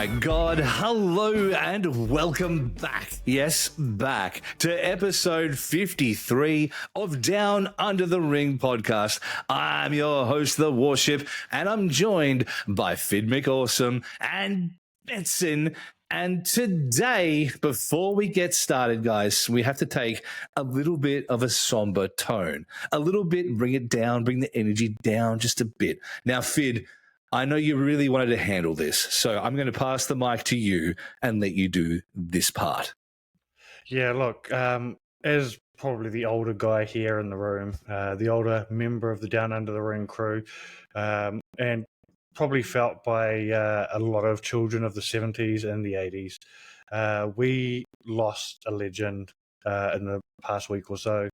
my God. Hello and welcome back. Yes, back to episode 53 of Down Under the Ring podcast. I'm your host, the Warship, and I'm joined by Phid McAwesome and Betson. And today, before we get started, guys, we have to take a little bit of a somber tone. A little bit, bring it down, bring the energy down just a bit. Now, Phid, I know you really wanted to handle this, so I'm going to pass the mic to you and let you do this part. Yeah, look, as probably the older guy here in the room, the older member of the Down Under the Ring crew, and probably felt by a lot of children of the 70s and the 80s, we lost a legend in the past week or so,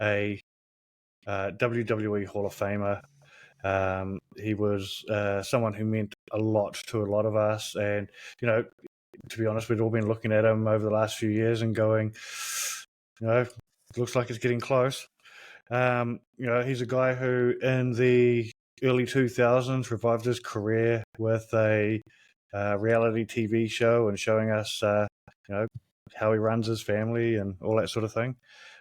a WWE Hall of Famer. He was someone who meant a lot to a lot of us, and to be honest, we'd all been looking at him over the last few years and going, it looks like it's getting close. He's a guy who in the early 2000s revived his career with a reality TV show and showing us how he runs his family and all that sort of thing.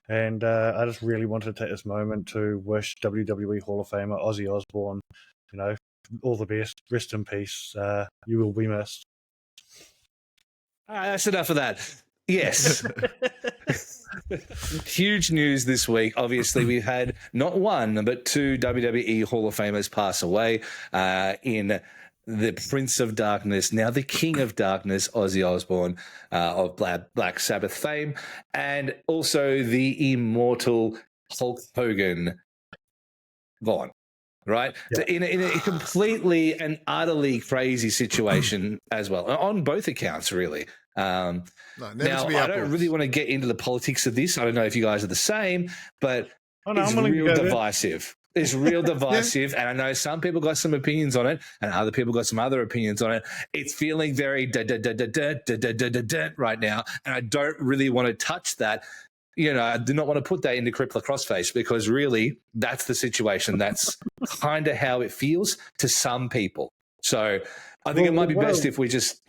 And I just really wanted to take this moment to wish WWE Hall of Famer Ozzy Osbourne, all the best. Rest in peace. You will be missed. That's enough of that. Yes. Huge news this week. Obviously, we've had not one, but two WWE Hall of Famers pass away in the Prince of Darkness, now the King of Darkness, Ozzy Osbourne of Black Sabbath fame, and also the immortal Hulk Hogan gone, right? Yeah. So in a completely and utterly crazy situation as well, on both accounts, really. Now, I don't really want to get into the politics of this. I don't know if you guys are the same, but it's real divisive. It's real divisive, and I know some people got some opinions on it, and other people got some other opinions on it. It's feeling very right now, and I don't really want to touch that. I do not want to put that into Crippler Crossface because really that's the situation. That's kind of how it feels to some people. So I think it might be best if we just,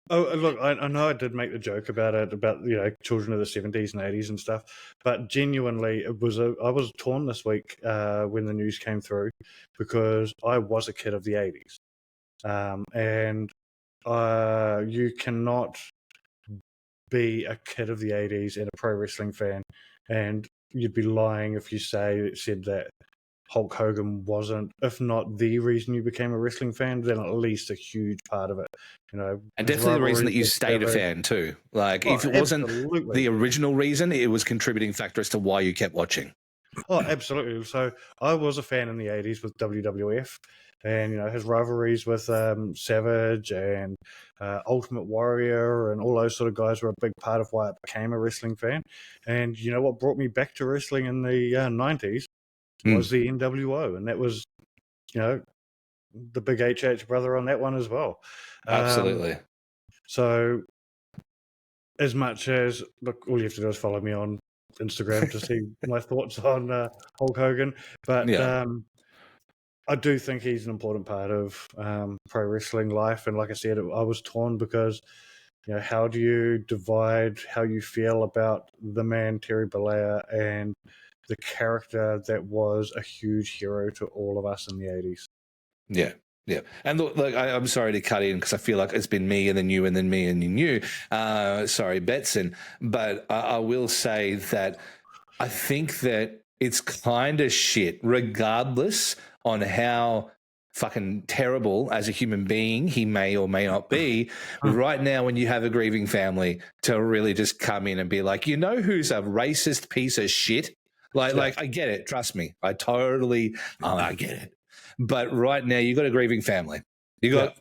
Oh, look, I know I did make the joke about it, about, children of the 70s and 80s and stuff, but genuinely I was torn this week when the news came through because I was a kid of the 80s. And you cannot be a kid of the 80s and a pro wrestling fan, and you'd be lying if you said that Hulk Hogan wasn't, if not the reason you became a wrestling fan, then at least a huge part of it. And definitely the reason that you stayed a fan too. If it wasn't the original reason, it was contributing factor as to why you kept watching. Oh, absolutely. So I was a fan in the 80s with WWF, and his rivalries with Savage and Ultimate Warrior and all those sort of guys were a big part of why I became a wrestling fan. And what brought me back to wrestling in the 90s was the NWO, and that was, the big HH brother on that one as well. Absolutely. So as much as, look, all you have to do is follow me on Instagram to see my thoughts on Hulk Hogan. But I do think he's an important part of pro wrestling life. And like I said, I was torn because, how do you divide how you feel about the man Terry Bollea and the character that was a huge hero to all of us in the 80s. Yeah. Yeah. And look, I'm sorry to cut in because I feel like it's been me and then you and then me and then you. Sorry, Betson. But I will say that I think that it's kind of shit, regardless on how fucking terrible as a human being he may or may not be right now when you have a grieving family to really just come in and be like, who's a racist piece of shit? Like I get it. Trust me. I get it. But right now you got a grieving family. You got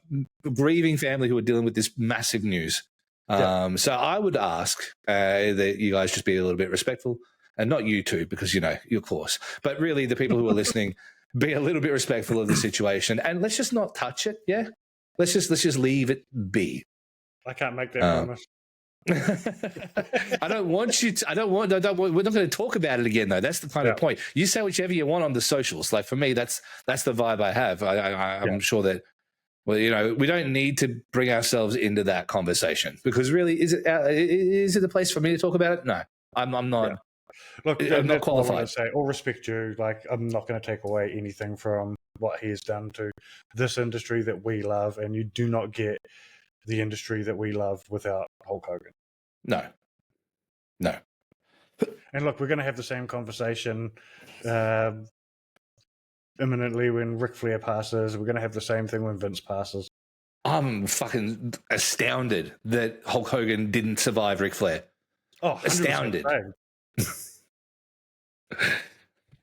a grieving family who are dealing with this massive news. So I would ask that you guys just be a little bit respectful, and not you two, because, you're close, but really the people who are listening, be a little bit respectful of the situation, and let's just not touch it. Yeah. Let's just leave it be. I can't make that promise. I don't want you to. We're not going to talk about it again, though. That's the kind of point. You say whichever you want on the socials. Like for me, that's the vibe I have. I'm sure that Well, we don't need to bring ourselves into that conversation because really, is it the place for me to talk about it? No, I'm not. Yeah. Look, I'm not that's what I want qualified. to say. All respect due. Like, I'm not going to take away anything from what he has done to this industry that we love, and you do not get the industry that we love without Hulk Hogan. No. And look, we're going to have the same conversation imminently when Ric Flair passes. We're going to have the same thing when Vince passes. I'm fucking astounded that Hulk Hogan didn't survive Ric Flair. Oh, 100% astounded. Same.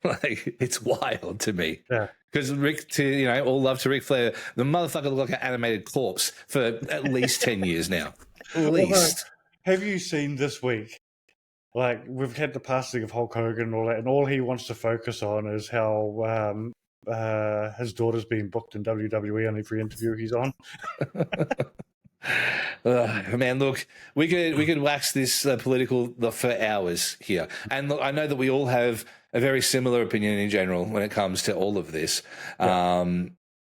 Like, it's wild to me. Yeah. Because all love to Ric Flair. The motherfucker looked like an animated corpse for at least 10 years now. At least. Have you seen this week? Like, we've had the passing of Hulk Hogan and all that, and all he wants to focus on is how his daughter's being booked in WWE on every interview he's on. Man, look, we could wax this political for hours here, and look, I know that we all have a very similar opinion in general when it comes to all of this. Yeah.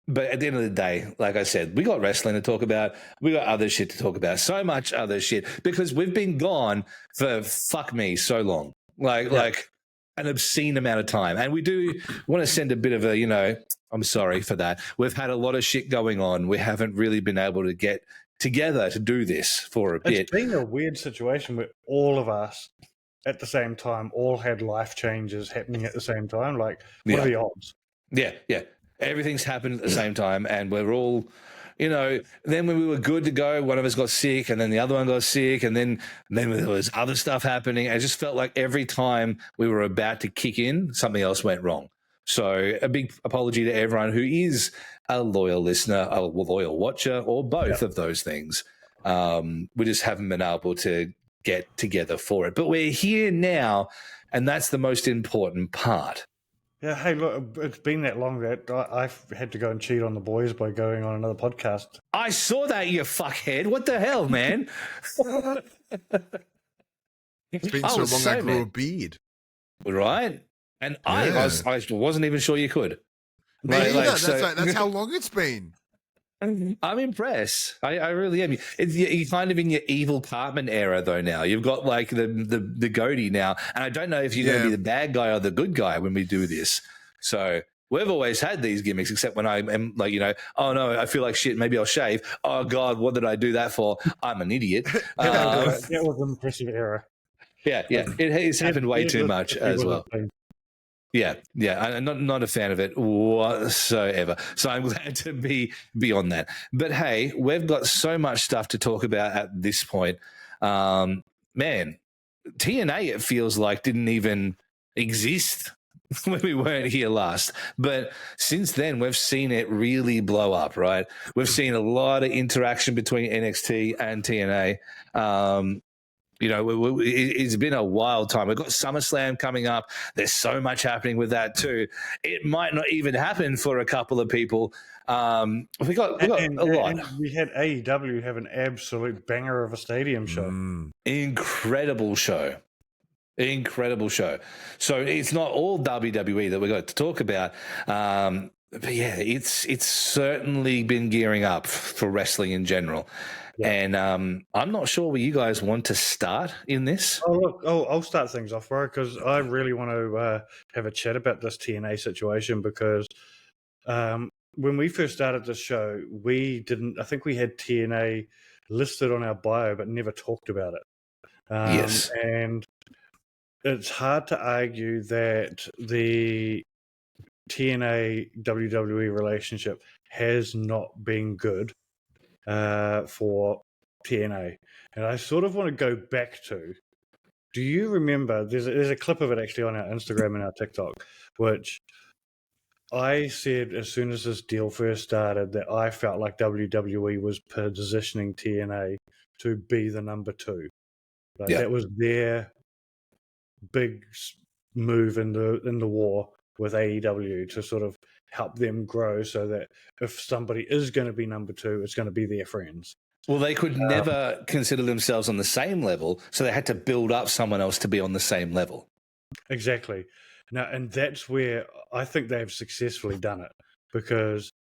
But at the end of the day, like I said, we got wrestling to talk about. We got other shit to talk about. So much other shit because we've been gone for fuck me so long, like an obscene amount of time, and we do want to send a bit of a I'm sorry for that. We've had a lot of shit going on. We haven't really been able to get together to do this for a bit. It's been a weird situation where all of us at the same time all had life changes happening at the same time. Like, what are the odds? Yeah. Everything's happened at the same time, and we're all, then when we were good to go, one of us got sick, and then the other one got sick, and then there was other stuff happening. I just felt like every time we were about to kick in, something else went wrong. So a big apology to everyone who is a loyal listener, a loyal watcher, or both of those things. We just haven't been able to get together for it. But we're here now, and that's the most important part. Yeah, hey, look, it's been that long that I've had to go and cheat on the boys by going on another podcast. I saw that, you fuckhead. What the hell, man? It's been so long I grew a beard. Right? And I wasn't even sure you could. Me either. That's how long it's been. I'm impressed. I really am. You're kind of in your evil Cartman era, though, now. You've got, like, the goatee now. And I don't know if you're going to be the bad guy or the good guy when we do this. So we've always had these gimmicks, except when I am, like, oh, no, I feel like shit. Maybe I'll shave. Oh, God, what did I do that for? I'm an idiot. That was an impressive era. Yeah. It's happened way too much as well. Yeah, I'm not a fan of it whatsoever. So I'm glad to be on that. But hey, we've got so much stuff to talk about at this point. Man, TNA, it feels like, didn't even exist when we weren't here last. But since then, we've seen it really blow up, right? We've seen a lot of interaction between NXT and TNA. It's been a wild time. We've got SummerSlam coming up. There's so much happening with that too. It might not even happen for a couple of people. We got a lot. And we had AEW have an absolute banger of a stadium show. Incredible show. So it's not all WWE that we got to talk about. But yeah, it's certainly been gearing up for wrestling in general. Yeah. And I'm not sure where you guys want to start in this. I'll start things off, bro, because I really want to have a chat about this TNA situation because when we first started this show, I think we had TNA listed on our bio but never talked about it. Yes. And it's hard to argue that the TNA WWE relationship has not been good for TNA. And I sort of want to go back to, do you remember, there's a clip of it actually on our Instagram and our TikTok, which I said as soon as this deal first started that I felt like WWE was positioning TNA to be the number two. That was their big move in the war with AEW to sort of help them grow so that if somebody is going to be number two, it's going to be their friends. Well, they could never consider themselves on the same level, so they had to build up someone else to be on the same level. Exactly. Now, and that's where I think they've successfully done it because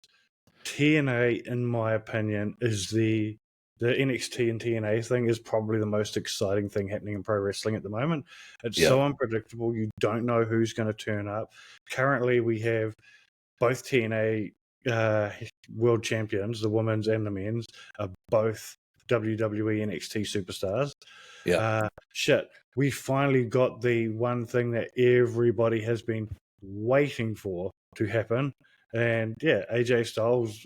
TNA, in my opinion, is the NXT and TNA thing is probably the most exciting thing happening in pro wrestling at the moment. It's so unpredictable. You don't know who's going to turn up. Currently, we have both TNA world champions, the women's and the men's, are both WWE NXT superstars. Yeah. We finally got the one thing that everybody has been waiting for to happen. And AJ Styles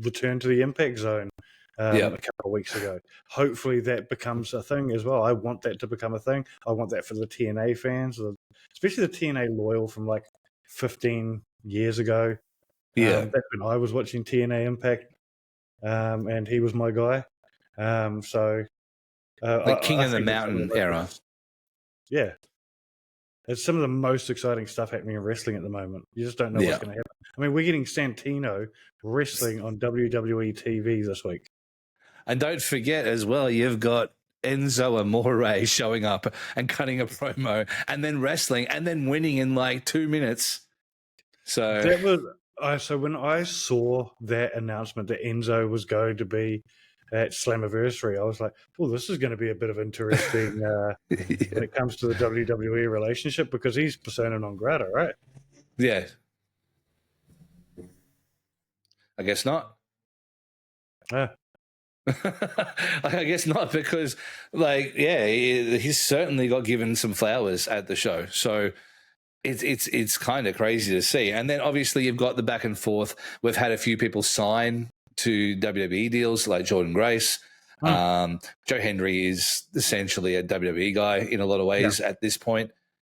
returned to the Impact Zone a couple of weeks ago. Hopefully that becomes a thing as well. I want that to become a thing. I want that for the TNA fans, especially the TNA loyal from like 15 years ago. Back when I was watching TNA Impact, and he was my guy. The King of the Mountain era. Yeah. It's some of the most exciting stuff happening in wrestling at the moment. You just don't know what's going to happen. I mean, we're getting Santino wrestling on WWE TV this week. And don't forget as well, you've got Enzo Amore showing up and cutting a promo and then wrestling and then winning in like 2 minutes. So that was so when I saw that announcement that Enzo was going to be at Slammiversary, I was like, well, this is going to be a bit of interesting when it comes to the WWE relationship, because he's persona non grata, right? Yeah. I guess not. I guess not, because he's certainly got given some flowers at the show. So it's kind of crazy to see. And then obviously you've got the back and forth. We've had a few people sign to WWE deals like Jordan Grace. Joe Hendry is essentially a WWE guy in a lot of ways at this point.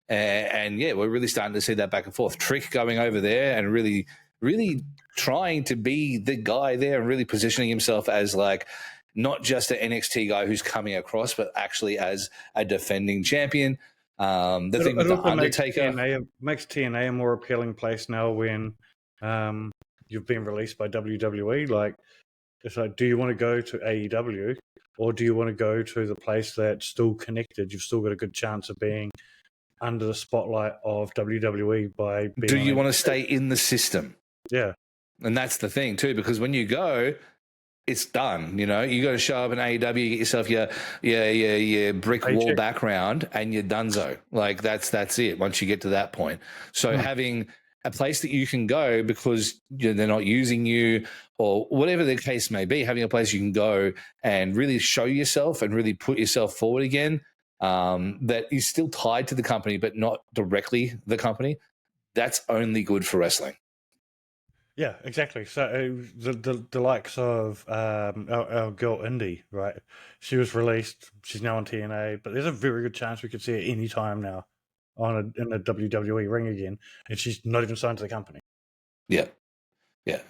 And we're really starting to see that back and forth. Trick going over there and really, really trying to be the guy there and really positioning himself as like not just an NXT guy who's coming across, but actually as a defending champion. The thing with the Undertaker makes TNA a more appealing place now when you've been released by WWE. Like, it's like, do you want to go to AEW or do you want to go to the place that's still connected? You've still got a good chance of being under the spotlight of WWE by being. Do you want to stay in the system? Yeah. And that's the thing too, because when you go, it's done. You know, you got to show up in AEW, you get yourself your brick wall background, and you're donezo. Like that's it. Once you get to that point, so having a place that you can go because they're not using you or whatever the case may be, having a place you can go and really show yourself and really put yourself forward again, that is still tied to the company but not directly the company. That's only good for wrestling. Yeah, exactly. So the likes of our girl Indy, right? She was released. She's now on TNA, but there's a very good chance we could see her any time now in a WWE ring again, and she's not even signed to the company. Yeah,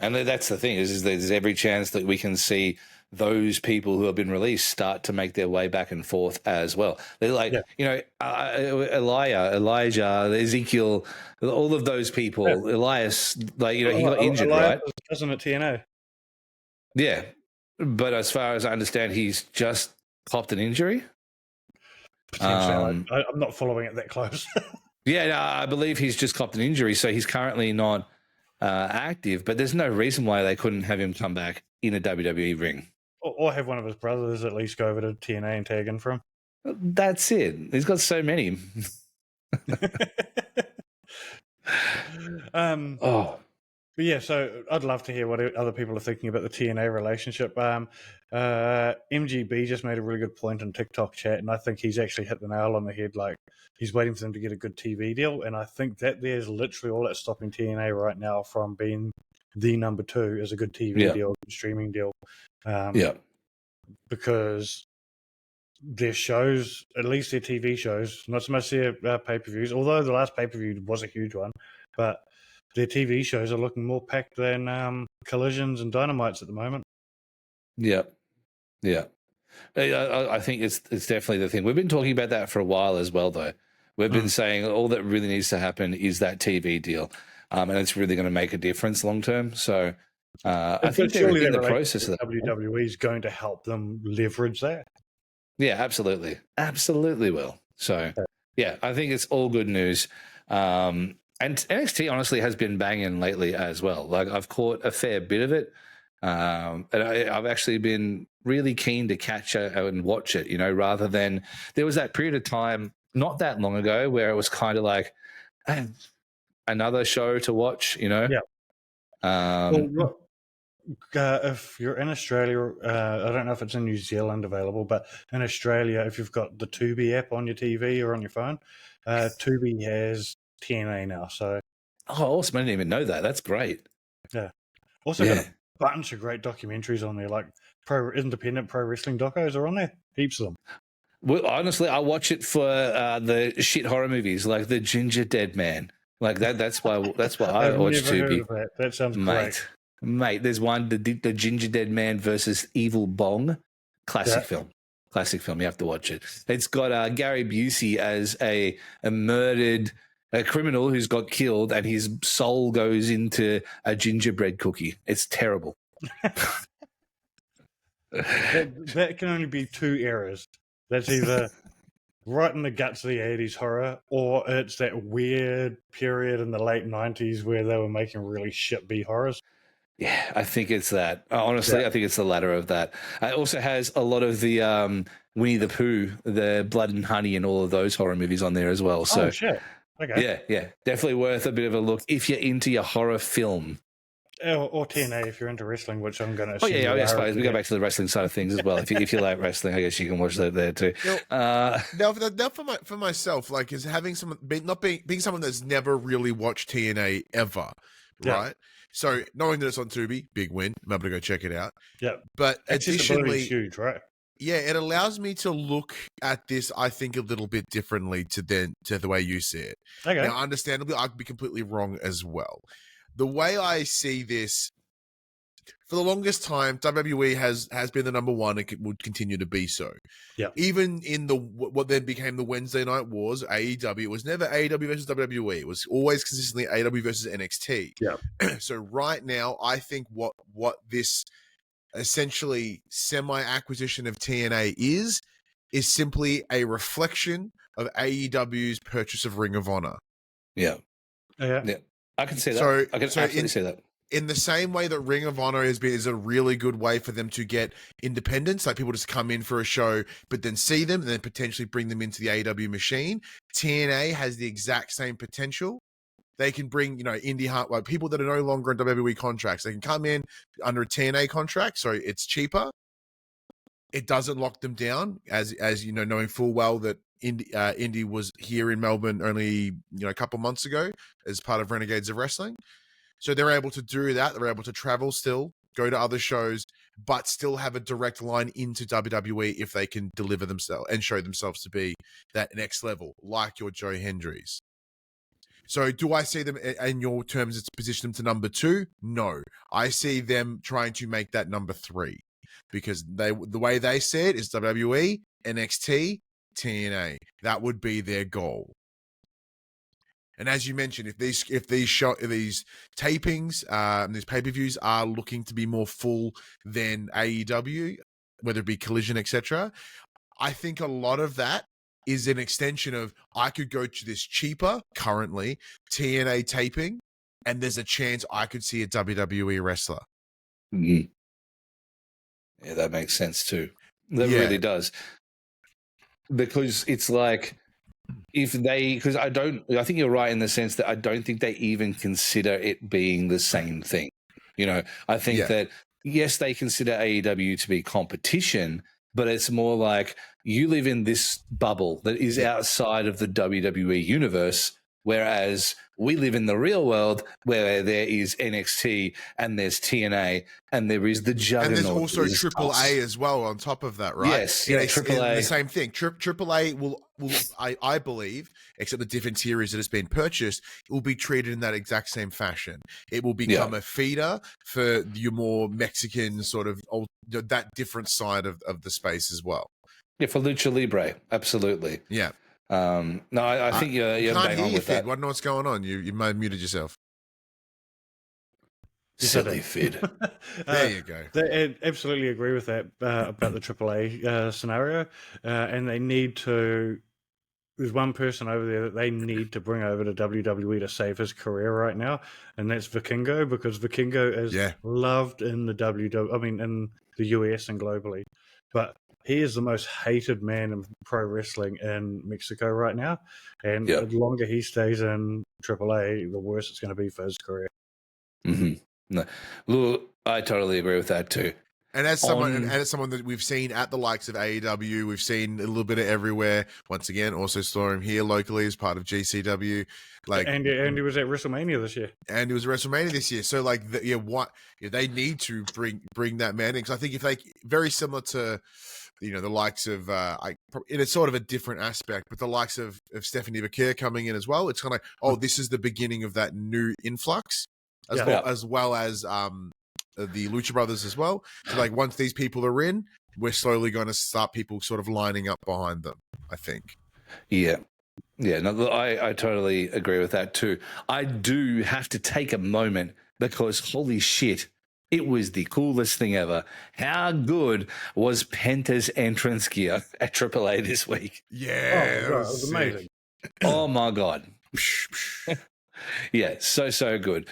and that's the thing is there's every chance that we can see those people who have been released start to make their way back and forth as well. They're like, Elijah, Ezekiel, all of those people. Yeah. Elias, he got injured, Elias, right? Doesn't at TNA. Yeah, but as far as I understand, he's just copped an injury. Potentially, I'm not following it that close. I believe he's just copped an injury, so he's currently not active. But there's no reason why they couldn't have him come back in a WWE ring. Or have one of his brothers at least go over to TNA and tag in for him. That's it. He's got so many. But yeah, so I'd love to hear what other people are thinking about the TNA relationship. MGB just made a really good point in TikTok chat, and I think he's actually hit the nail on the head. Like, he's waiting for them to get a good TV deal, and I think that there's literally all that's stopping TNA right now from being the number 2 as a good TV deal, streaming deal. Because their shows, at least their TV shows, not so much their pay-per-views, although the last pay-per-view was a huge one, but their TV shows are looking more packed than Collisions and Dynamites at the moment. Yeah. I think it's definitely the thing. We've been talking about that for a while as well, though. We've been saying all that really needs to happen is that TV deal, and it's really going to make a difference long term. So I think they're in the process of that. WWE is going to help them leverage that. Yeah, absolutely will. So, I think it's all good news. And NXT honestly has been banging lately as well. Like I've caught a fair bit of it. And I've actually been really keen to catch it and watch it, rather than there was that period of time not that long ago where it was kind of like another show to watch, Yeah. Well, if you're in Australia, I don't know if it's in New Zealand available, but in Australia, if you've got the Tubi app on your TV or on your phone, Tubi has TNA now. So, awesome! I didn't even know that. That's great. Yeah. Also got a bunch of great documentaries on there, like independent pro wrestling docos are on there. Heaps of them. Well, honestly, I watch it for the shit horror movies, like the Ginger Dead Man. Like that. That's why I watch Tubi. That sounds great. Mate, there's one, the Ginger Dead Man versus Evil Bong. Classic film. You have to watch it. It's got Gary Busey as a murdered criminal who's got killed, and his soul goes into a gingerbread cookie. It's terrible. that can only be two eras. That's either right in the guts of the 80s horror, or it's that weird period in the late 90s where they were making really shit B horrors. Yeah, I think it's that. Honestly, I think it's the latter of that. It also has a lot of the Winnie the Pooh, the Blood and Honey, and all of those horror movies on there as well. So, oh, shit. Okay. Yeah. Definitely worth a bit of a look if you're into your horror film. Or TNA if you're into wrestling, which I'm going to. Oh yeah, I suppose we go back to the wrestling side of things as well. If you like wrestling, I guess you can watch that there too. Now for myself, like, is having someone being someone that's never really watched TNA ever, right? So knowing that it's on Tubi, big win. I'm able to go check it out. Yeah, but additionally, huge, right? Yeah, it allows me to look at this, I think, a little bit differently to the way you see it. Okay. Now, understandably, I could be completely wrong as well. The way I see this, for the longest time, WWE has been the number one and would continue to be so. Yeah. Even in what then became the Wednesday Night Wars, AEW, it was never AEW versus WWE. It was always consistently AEW versus NXT. Yeah. So right now, I think what this essentially semi-acquisition of TNA is simply a reflection of AEW's purchase of Ring of Honor. Yeah. I can see that. I can absolutely see that. In the same way that Ring of Honor is a really good way for them to get independence, like people just come in for a show, but then see them and then potentially bring them into the AEW machine. TNA has the exact same potential. They can bring, indie heart, like people that are no longer on WWE contracts. They can come in under a TNA contract, so it's cheaper. It doesn't lock them down, as knowing full well that Indy was here in Melbourne only a couple months ago as part of Renegades of Wrestling. So they're able to do that. They're able to travel still, go to other shows, but still have a direct line into WWE if they can deliver themselves and show themselves to be that next level, like your Joe Hendrys. So do I see them, in your terms, it's position them to number 2? No. I see them trying to make that number 3 because the way they see it is WWE, NXT, TNA. That would be their goal. And as you mentioned, if these tapings, these pay-per-views are looking to be more full than AEW, whether it be Collision, etc., I think a lot of that is an extension of I could go to this cheaper, currently, TNA taping, and there's a chance I could see a WWE wrestler. Mm-hmm. Yeah, that makes sense too. That really does. Because it's like, I think you're right in the sense that I don't think they even consider it being the same thing. I think that, yes, they consider AEW to be competition, but it's more like you live in this bubble that is outside of the WWE universe, whereas we live in the real world where there is NXT and there's TNA and there is the Juggernaut. And there's also AAA as well on top of that, right? Yes, AAA. The same thing. AAA will I believe, except the different series that has been purchased, it will be treated in that exact same fashion. It will become a feeder for your more Mexican sort of that different side of the space as well. Yeah, for Lucha Libre, absolutely. Yeah. No, I think you're bang on with that. I don't know what's going on. You might have muted yourself. Silly Phid. There you go. I absolutely agree with that about the AAA scenario, and they need to there's one person over there that they need to bring over to WWE to save his career right now, and that's Vikingo, because Vikingo is loved in the in the US and globally, but he is the most hated man in pro wrestling in Mexico right now, and the longer he stays in AAA, the worse it's going to be for his career. Mm-hmm. No, look, I totally agree with that too. And as someone that we've seen at the likes of AEW, we've seen a little bit of everywhere. Once again, also saw him here locally as part of GCW. And he was at WrestleMania this year. And he was at WrestleMania this year. So they need to bring that man in, because I think if they very similar to the likes of in a sort of a different aspect, but the likes of Stephanie Bakir coming in as well. It's kind of like, this is the beginning of that new influx, as well as the Lucha Brothers as well. So like once these people are in, we're slowly going to start people sort of lining up behind them, I think. Yeah. Yeah, no, I totally agree with that too. I do have to take a moment because holy shit, it was the coolest thing ever. How good was Penta's entrance gear at AAA this week? Yeah, it was amazing. Oh my God. Yeah, so good.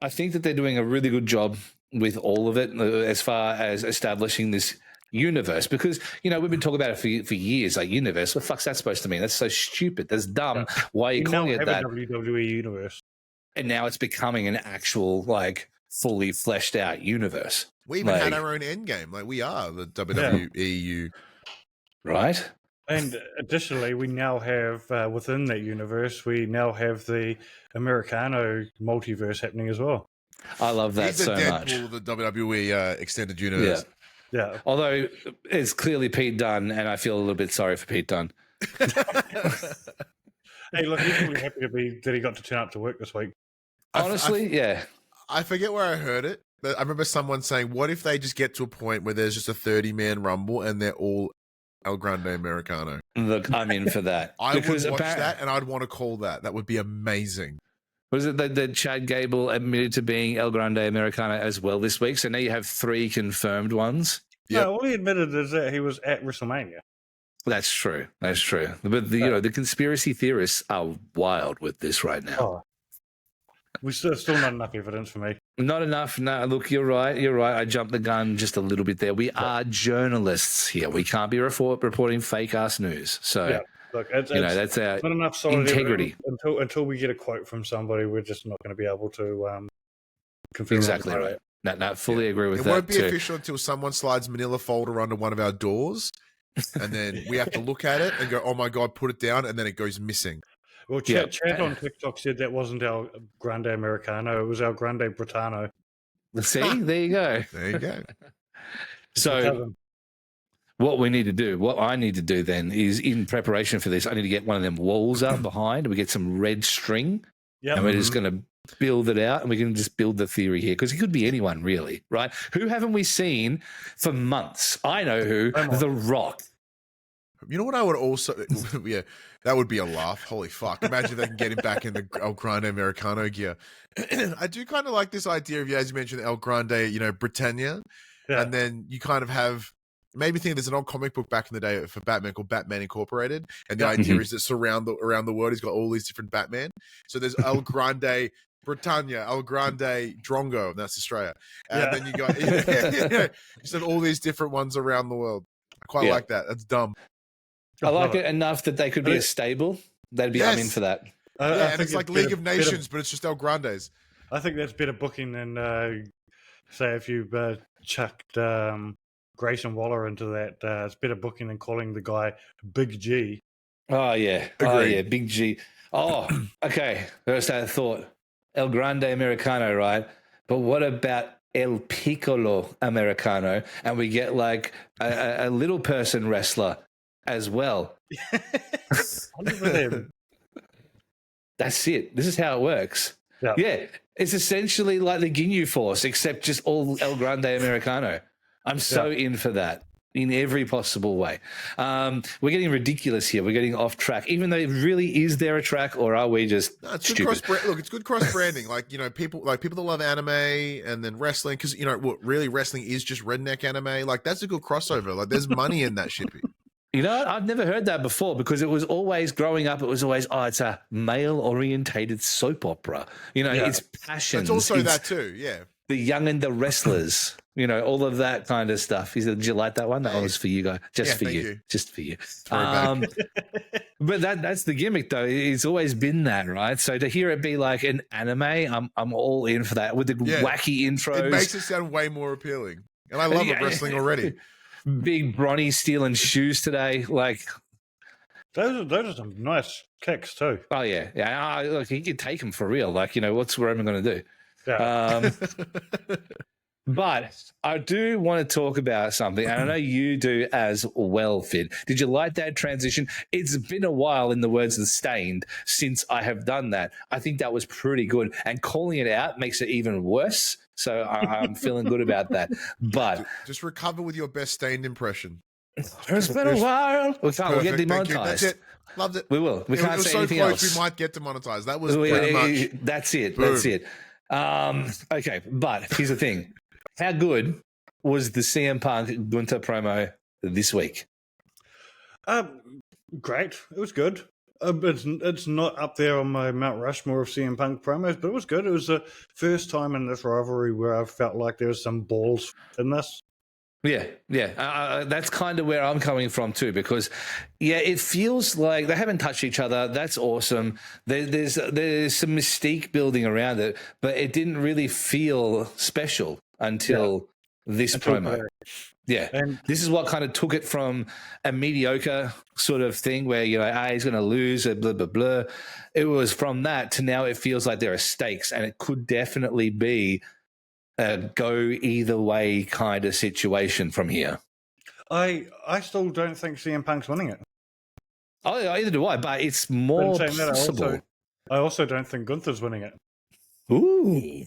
I think that they're doing a really good job with all of it as far as establishing this universe, because we've been talking about it for years. Like, universe, what the fuck's that supposed to mean? That's so stupid. That's dumb. Why are you calling it that? A WWE universe, and now it's becoming an actual fully fleshed out universe. We even had our own end game. Like, we are the WWE, right? And additionally, we now have within that universe, we now have the Americano multiverse happening as well. I love that so much. He's the Deadpool of the WWE extended universe. Yeah. Although it's clearly Pete Dunne, and I feel a little bit sorry for Pete Dunne. Hey, look, he's really happy that he got to turn up to work this week. Honestly, I forget where I heard it, but I remember someone saying, what if they just get to a point where there's just a 30-man rumble and they're all El Grande Americano? Look, I'm in for that. I would watch that, and I'd want to call that. That would be amazing. Was it that Chad Gable admitted to being El Grande Americano as well this week? So now you have 3 confirmed ones. Yeah, all he admitted is that he was at WrestleMania. That's true. That's true. But the conspiracy theorists are wild with this right now. Oh. We still not enough evidence for me. Not enough. No, look, you're right. You're right. I jumped the gun just a little bit there. We are journalists here. We can't be reporting fake ass news. So, look, that's our not enough integrity. Until we get a quote from somebody, we're just not going to be able to confirm. Exactly right. No, fully agree with that. It won't be official until someone slides manila folder under one of our doors, and then we have to look at it and go, "Oh my God, put it down," and then it goes missing. Well, Chad on TikTok said that wasn't El Grande Americano; it was El Grande Britano. See, there you go. There you go. So, what I need to do then is, in preparation for this, I need to get one of them walls up behind. We get some red string, and we're just going to build it out, and we can just build the theory here, because it could be anyone, really, right? Who haven't we seen for months? I know who. The Rock. You know what I would also, that would be a laugh. Holy fuck. Imagine if they can get him back in the El Grande Americano gear. I do kind of like this idea of, as you mentioned, El Grande, Britannia. Yeah. And then you kind of have, maybe think there's an old comic book back in the day for Batman called Batman Incorporated. And the idea is that around the world, he's got all these different Batman. So there's El Grande Britannia, El Grande Drongo, and that's Australia. And then you got, you said all these different ones around the world. I quite like that. That's dumb. I like it enough that they could be a stable. I'm in for that. And it's like League of Nations, but it's just El Grandes. I think that's better booking than, say, if you chucked Grayson Waller into that. It's better booking than calling the guy Big G. Oh, yeah. Agreed. Oh, yeah, Big G. Oh, okay. First I thought El Grande Americano, right? But what about El Piccolo Americano? And we get like a little person wrestler as well. 100%. That's it. This is how it works. Yeah. It's essentially like the Ginyu Force, except just all El Grande Americano. I'm so in for that in every possible way. We're getting ridiculous here. We're getting off track, even though it really is there a track, or are we just stupid? Look, it's good cross branding. People that love anime and then wrestling, because really wrestling is just redneck anime. Like, that's a good crossover. Like, there's money in that, Shippy. You know, I've never heard that before because it was always growing up. It was always, it's a male-orientated soap opera. You know, it's passions. It's also it's that too, yeah. The Young and the Restless. You know, all of that kind of stuff. Did you like that one? That one was for you guys, just for you, just for you. But that's the gimmick, though. It's always been that, right? So to hear it be like an anime, I'm all in for that with the wacky intros. It makes it sound way more appealing, and I love it wrestling already. Big Bronny stealing shoes today, like those are some nice kicks too. Oh yeah. Look, he could take them for real. Like, you know, what's Roman going to do? Yeah. But I do want to talk about something, and I know you do as well, Phid. Did you like that transition? It's been a while, in the words of Stained, since I have done that. I think that was pretty good, and calling it out makes it even worse. So I'm feeling good about that. But just recover with your best Stained impression. It's been a while. We'll get demonetized. That's it. Loved it. We will. We can't say anything else. We might get demonetized. That was pretty much. That's it. Boom. That's it. Okay, but here's the thing. How good was the CM Punk Gunther promo this week? Great. It was good. It's not up there on my Mount Rushmore of CM Punk promos, but it was good. It was the first time in this rivalry where I felt like there was some balls in this. Yeah. That's kind of where I'm coming from too, because it feels like they haven't touched each other. That's awesome. There's some mystique building around it, but it didn't really feel special until this promo. Yeah, and this is what kind of took it from a mediocre sort of thing where, you know, he's going to lose, blah, blah, blah. It was from that to now it feels like there are stakes, and it could definitely be a go either way kind of situation from here. I still don't think CM Punk's winning it. Oh, either do I, but it's more possible. I also don't think Gunther's winning it. Ooh,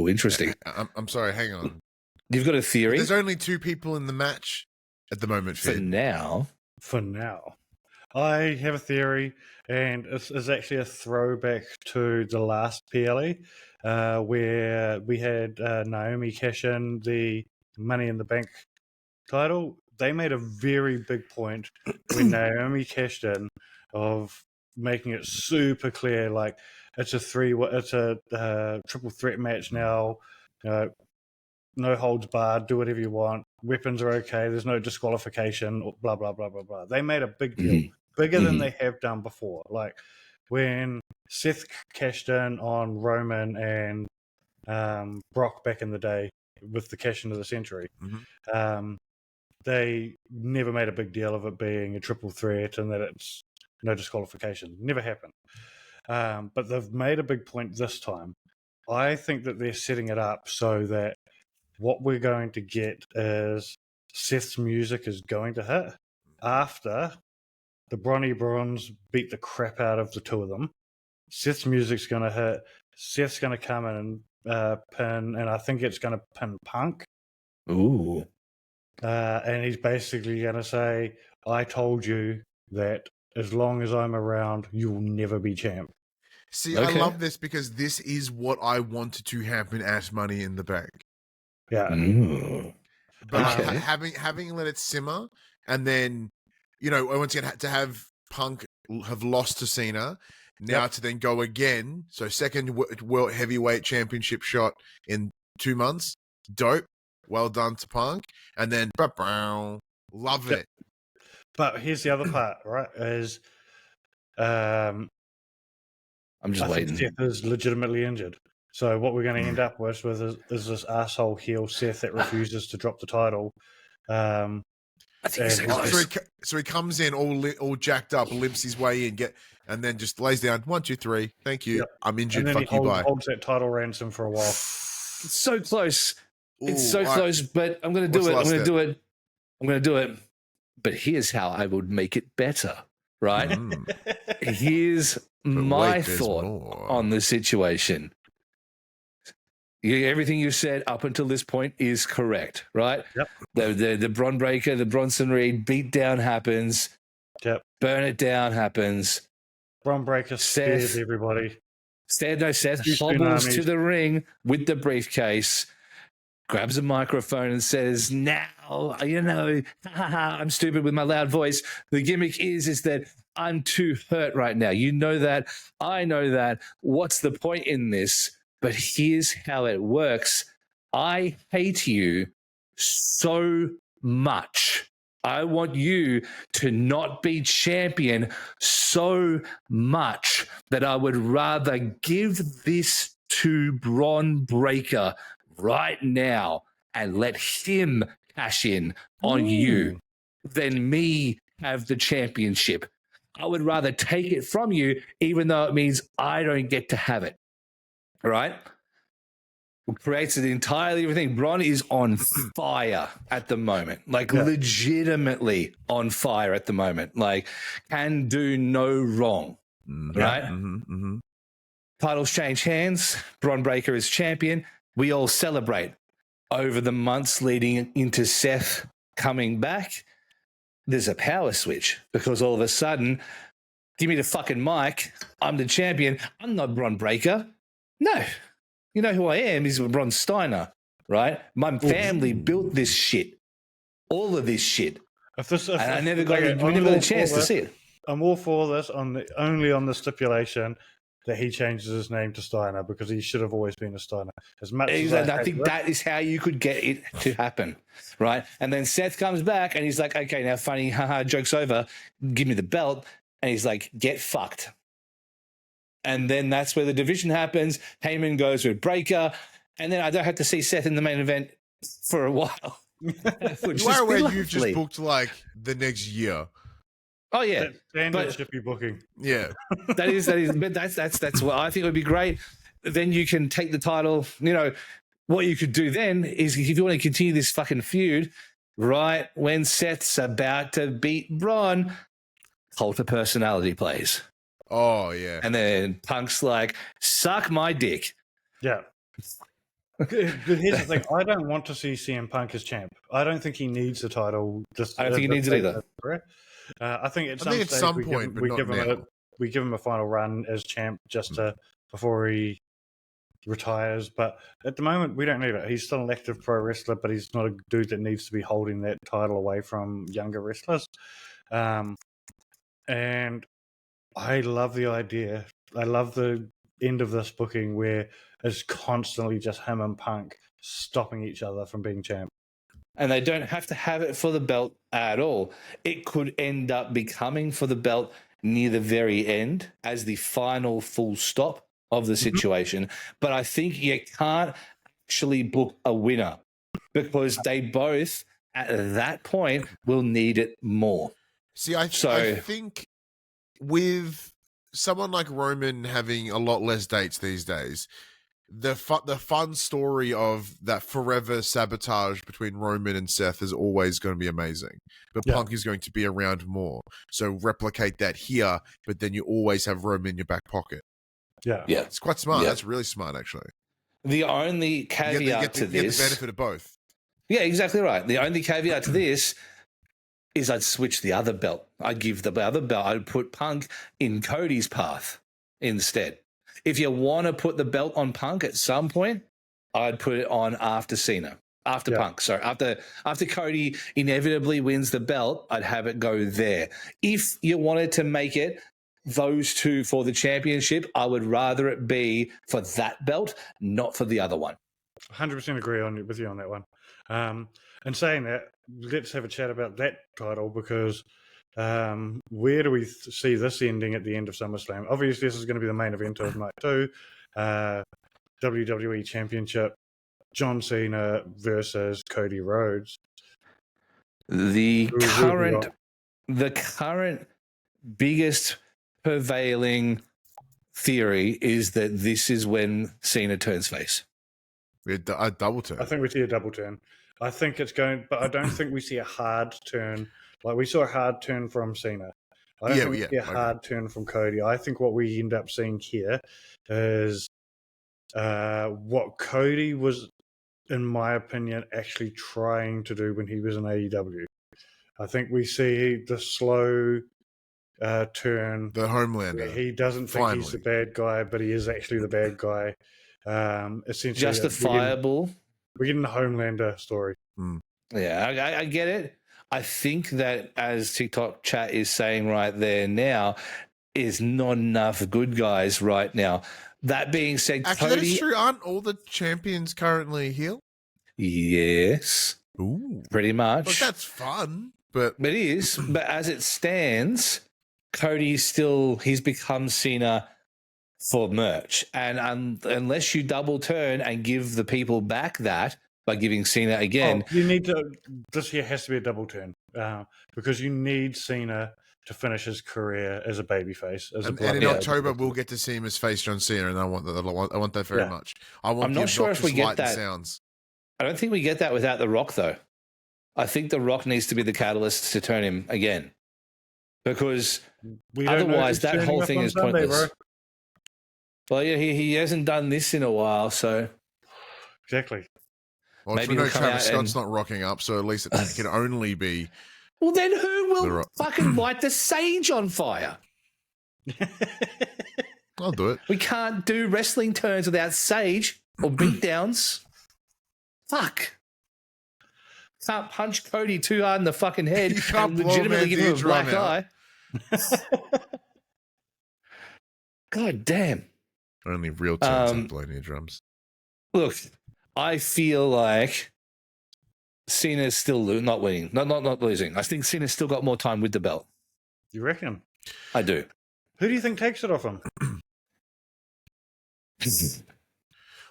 interesting. I'm sorry, hang on. You've got a theory? There's only 2 people in the match at the moment, For now. I have a theory, and it's actually a throwback to the last PLE, where we had Naomi cash in the Money in the Bank title. They made a very big point when Naomi cashed in of making it super clear, like it's a triple threat match now. No holds barred. Do whatever you want. Weapons are okay. There's no disqualification. Blah blah blah blah blah. They made a big deal, bigger than they have done before. Like when Seth cashed in on Roman and Brock back in the day with the cash into the century. They never made a big deal of it being a triple threat and that it's no disqualification. Never happened. But they've made a big point this time. I think that they're setting it up so that what we're going to get is Seth's music is going to hit after the Bronny Brons beat the crap out of the two of them. Seth's music's going to hit. Seth's going to come in and pin, and I think it's going to pin Punk. Ooh. And he's basically going to say, I told you that as long as I'm around, you will never be champ. See, okay. I love this because this is what I wanted to happen at Money in the Bank. Yeah. But having let it simmer, and then, you know, once again, to have Punk have lost to Cena, now to then go again. So second World Heavyweight Championship shot in 2 months. Dope. Well done to Punk. And then, love it. But here's the other part, right? Is I'm just waiting. Seth is legitimately injured. So what we're going to end up with is this asshole heel Seth that refuses to drop the title. I think so he comes in all jacked up, limps his way in, and then just lays down 1, 2, 3. Thank you. Yep. I'm injured. And then Fuck you. Bye. Holds that title ransom for a while. It's so close. It's so close, but I'm going to do it. I'm going to do it. But here's how I would make it better, right? Here's my thought on the situation. Everything you said up until this point is correct, right? Yep. The Bron Breaker, the Bronson Reed beatdown happens. Yep. Burn it down happens. Bron Breaker scares everybody. Seth hobbles to the ring with the briefcase. grabs a microphone and says, now, I'm stupid with my loud voice. The gimmick is that I'm too hurt right now. You know that. I know that. What's the point in this? But here's how it works. I hate you so much. I want you to not be champion so much that I would rather give this to Bron Breakker right now and let him cash in on you than me have the championship. I would rather take it from you, even though it means I don't get to have it. All right? It creates an entirely different thing. Bron is on fire at the moment, legitimately on fire at the moment. Like, can do no wrong, right? Titles change hands. Bron Breakker is champion. We all celebrate. Over the months leading into Seth coming back, there's a power switch because all of a sudden, give me the fucking mic. I'm the champion. I'm not Bron Breakker. No. You know who I am is Ron Steiner, right? My family built this shit. All of this shit. I never got a chance to see it. I'm all for this only on the stipulation that he changes his name to Steiner because he should have always been a Steiner. As much as I think that is how you could get it to happen, right? And then Seth comes back and he's like, okay, now funny, haha, joke's over. Give me the belt. And he's like, get fucked. And then that's where the division happens. Heyman goes with Breakker. And then I don't have to see Seth in the main event for a while. You are aware you've just booked like the next year. Oh yeah, standard Shippy booking. Yeah, that is. But that's what I think would be great. Then you can take the title. You know what you could do then is if you want to continue this fucking feud, right when Seth's about to beat Braun, Cult of Personality plays. Oh yeah, and then Punk's like, "Suck my dick." Yeah. But here's the thing: I don't want to see CM Punk as champ. I don't think he needs the title. I don't think he needs it either. I think at some point we give him a final run as champ just before he retires. But at the moment, we don't need it. He's still an active pro wrestler, but he's not a dude that needs to be holding that title away from younger wrestlers. And I love the idea. I love the end of this booking where it's constantly just him and Punk stopping each other from being champ. And they don't have to have it for the belt at all. It could end up becoming for the belt near the very end as the final full stop of the situation. But I think you can't actually book a winner because they both, at that point, will need it more. See, I think with someone like Roman having a lot less dates these days, the fun story of that forever sabotage between Roman and Seth is always going to be amazing. But Punk is going to be around more. So replicate that here, but then you always have Roman in your back pocket. Yeah. It's quite smart. Yeah. That's really smart, actually. The only caveat to this... You get the benefit of both. Yeah, exactly right. The only caveat to this is I'd switch the other belt. I'd give the other belt. I'd put Punk in Cody's path instead. If you want to put the belt on Punk at some point, I'd put it on after Cena. Punk, sorry. After Cody inevitably wins the belt, I'd have it go there. If you wanted to make it those two for the championship, I would rather it be for that belt, not for the other one. 100% agree with you on that one. And saying that, let's have a chat about that title because where do we see this ending at the end of SummerSlam? Obviously, this is going to be the main event of night 2. WWE Championship, John Cena versus Cody Rhodes. The current biggest prevailing theory is that this is when Cena turns face. A double turn. I think we see a double turn. I think it's going, but I don't think we see a hard turn. Like we saw a hard turn from Cena. I don't think we see a hard turn from Cody. I think what we end up seeing here is what Cody was, in my opinion, actually trying to do when he was in AEW. I think we see the slow turn. The Homelander. He doesn't think he's the bad guy, but he is actually the bad guy. Essentially justifiable. We're getting the Homelander story. Yeah, I get it. I think that, as TikTok chat is saying right there now, is not enough good guys right now. That being said, Actually, Cody, that is true. Aren't all the champions currently heel? yes, Ooh, pretty much. look, that's fun. But It is. But as it stands, he's become Cena for merch, and unless you double turn and give the people back that by giving Cena again, you need to. This year has to be a double turn because you need Cena to finish his career as a babyface. And in October, we'll get to see him as face John Cena, and I want that. I want that very much. I want. I'm not sure if we get that. Sounds. I don't think we get that without The Rock, though. I think The Rock needs to be the catalyst to turn him again, because otherwise that whole thing is pointless. Well, yeah, he hasn't done this in a while, so exactly. Well, maybe no, Travis Scott's not rocking up, so at least it can only be. Well, then who will fucking light the sage on fire? I'll do it. We can't do wrestling turns without sage or beatdowns. Fuck. Can't punch Cody too hard in the fucking head and legitimately give him a black eye. God damn. Only real turns have blown eardrums. Look, I feel like Cena's still not winning. Not losing. I think Cena's still got more time with the belt. You reckon? I do. Who do you think takes it off him?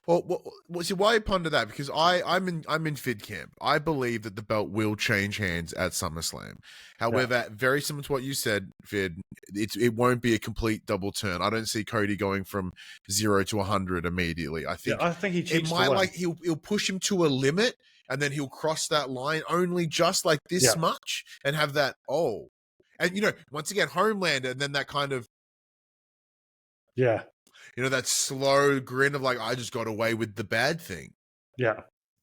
Well, see, why I ponder that? Because I'm in Phid camp. I believe that the belt will change hands at SummerSlam. However, very similar to what you said, Phid, it won't be a complete double turn. I don't see Cody going from 0 to 100 immediately. I think he cheats. It might he'll push him to a limit, and then he'll cross that line only just like this much, and have that and once again Homelander, and then that kind of that slow grin of like, I just got away with the bad thing. Yeah.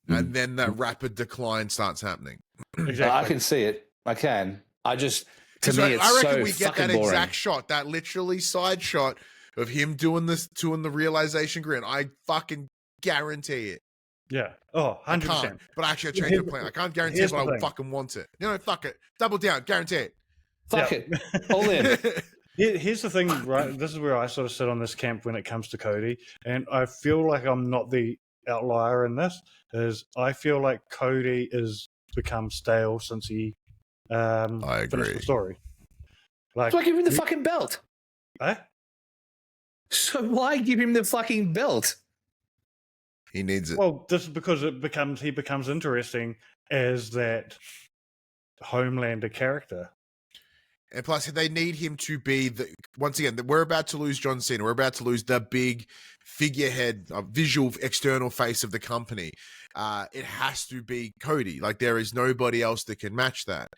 And then that rapid decline starts happening. Exactly. I can see it. I can. I reckon we get that boring. exact shot, that literally side shot of him doing the realization grin. I fucking guarantee it. Yeah. Oh, 100%. But actually, I changed the plan. I can't guarantee it, but I fucking want it. Fuck it. Double down. Guarantee it. Fuck it. All in. Here's the thing, right? This is where I sort of sit on this camp when it comes to Cody, and I feel like I'm not the outlier in this. I feel like Cody has become stale since he finished the story. So why give him the fucking belt? So why give him the fucking belt? He needs it. Well, this is because he becomes interesting as that Homelander character. And plus, they need him to be once again, we're about to lose John Cena. We're about to lose the big figurehead, visual external face of the company. It has to be Cody. Like, there is nobody else that can match that.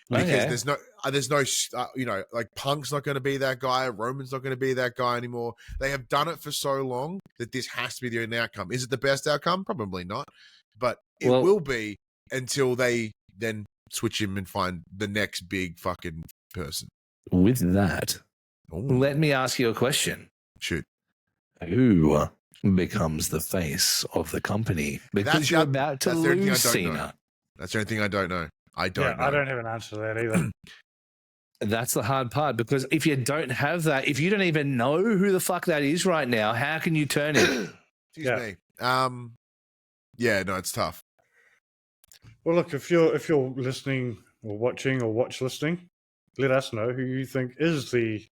Because there's no, like Punk's not going to be that guy. Roman's not going to be that guy anymore. They have done it for so long that this has to be the only outcome. Is it the best outcome? Probably not. But it will be until they then switch him and find the next big fucking person. With that, let me ask you a question. Shoot. Who becomes the face of the company? Because you're about to lose Cena. That's the only thing I don't know. I don't know. I don't have an answer to that either. That's the hard part, because if you don't have that, if you don't even know who the fuck that is right now, how can you turn it? Excuse me. No, it's tough. Well, look, if you're listening or watching or listening, let us know who you think is the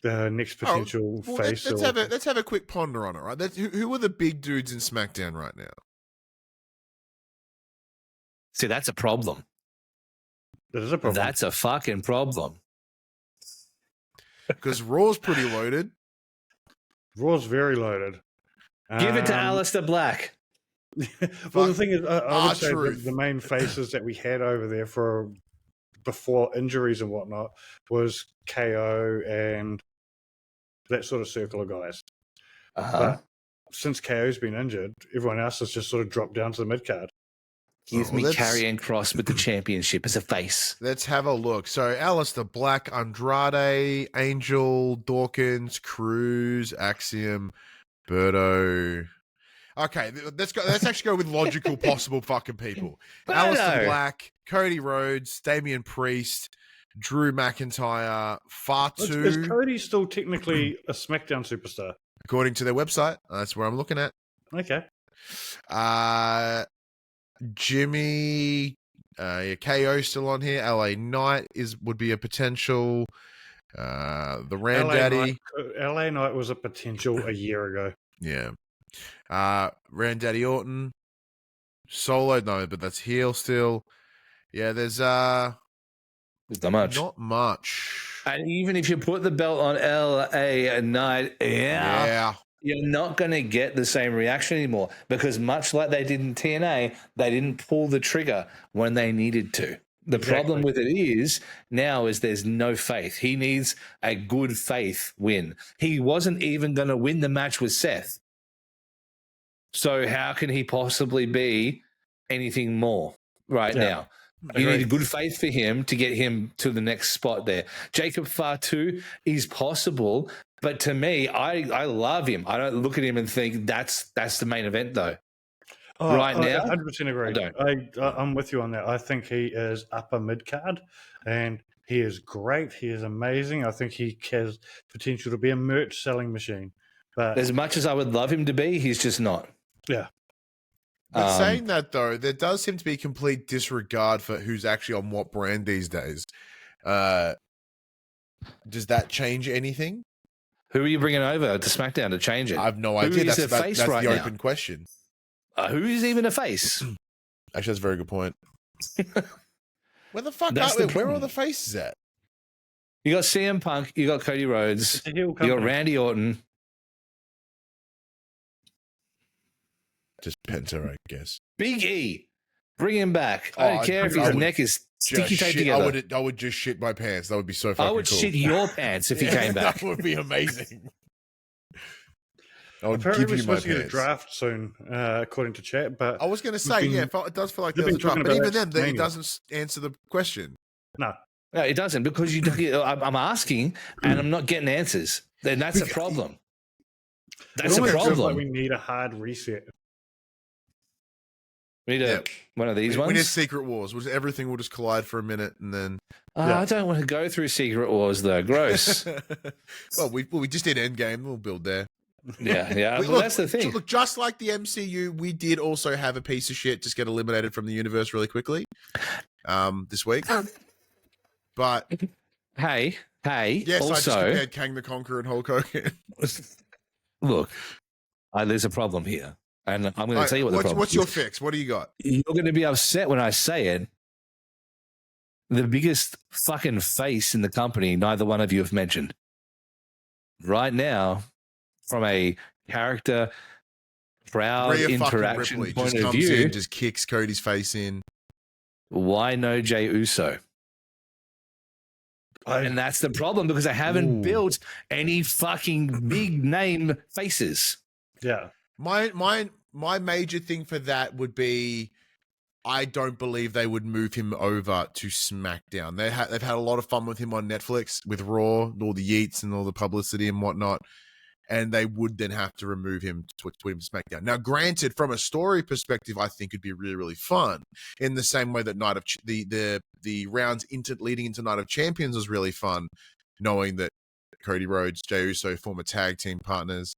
next potential face. Let's have a quick ponder on it, right? Who are the big dudes in SmackDown right now? See, that's a problem. That is a problem. That's a fucking problem. Because Raw's pretty loaded. Raw's very loaded. Give it to Aleister Black. Well, the thing is, I would say the main faces that we had over there before injuries and whatnot was KO and that sort of circle of guys. But since KO's been injured, everyone else has just sort of dropped down to the mid card. Give me Karrion Kross with the championship as a face. Let's have a look. So, Aleister Black, Andrade, Angel, Dawkins, Cruz, Axiom, Berto. Okay, let's go. Let's actually go with logical, possible fucking people. I Aleister know. Black, Cody Rhodes, Damian Priest, Drew McIntyre, Is Fatu. Cody still technically a SmackDown superstar? According to their website, that's where I'm looking at. Okay. Jimmy, KO still on here. LA Knight would be a potential. The Randaddy, LA Knight was a potential a year ago. yeah. Randaddy Orton, Solo, no, but that's heel still. Yeah, there's There's not much. not much. And even if you put the belt on LA Knight, Yeah. you're not going to get the same reaction anymore because much like they did in TNA, they didn't pull the trigger when they needed to. The problem with it is now is there's no faith. He needs a good faith win. He wasn't even going to win the match with Seth. So how can he possibly be anything more right now? You need a good faith for him to get him to the next spot there. Jacob Fatu is possible, but to me, I love him. I don't look at him and think that's the main event though. Right now, 100% agree. I don't. I'm with you on that. I think he is upper mid card, and he is great. He is amazing. I think he has potential to be a merch selling machine. But as much as I would love him to be, he's just not. Yeah. But saying that though, there does seem to be complete disregard for who's actually on what brand these days. Does that change anything? Who are you bringing over to SmackDown to change it? I have no Who idea. is That's a face the right now? open question. Who is even a face? Actually, that's a very good point. Where the fuck That's are the where are all problem. the faces at? You got CM Punk, you got Cody Rhodes, It's a heel you got company. Randy Orton. Just Penta, I guess. Big E. Bring him back. I don't care if his neck is sticky taped together. I would just shit my pants. That would be so fucking I would cool. shit your pants if he came back. That would be amazing. I would Apparently, give we're you my supposed to get a pants. draft soon, according to chat. But I was going to say, been- it does feel like they've there was a been talking draft, but even about then, it WrestleMania. doesn't answer the question. no, No, it doesn't because I'm asking and I'm not getting answers. Then that's a problem. That's a it almost feels problem. like we need a hard reset. We need one of these We need ones. Secret Wars. Everything will just collide for a minute and then. I don't want to go through Secret Wars though. Gross. Well, we just did Endgame. We'll build there. Yeah. Well, Look, that's the thing. Look, just like the MCU, we did also have a piece of shit just get eliminated from the universe really quickly this week. But Hey. yes, I just Also, compared Kang the Conqueror and Hulk Hogan. look, there's a problem here, and I'm going to tell you what the problem. What's your fix? What do you got? You're going to be upset when I say it. The biggest fucking face in the company, neither one of you have mentioned. Right now, from a character, crowd Rhea fucking interaction Ripley point just of comes view, in, just kicks Cody's face in. why no Jey Uso? And that's the problem because I haven't built any fucking big name faces. Yeah. My major thing for that would be I don't believe they would move him over to SmackDown. They've had a lot of fun with him on Netflix with Raw, all the yeets and all the publicity and whatnot, and they would then have to remove him to SmackDown. Now, granted, from a story perspective, I think it'd be really, really fun. In the same way that the rounds leading into Night of Champions was really fun, knowing that Cody Rhodes, Jey Uso, former tag team partners,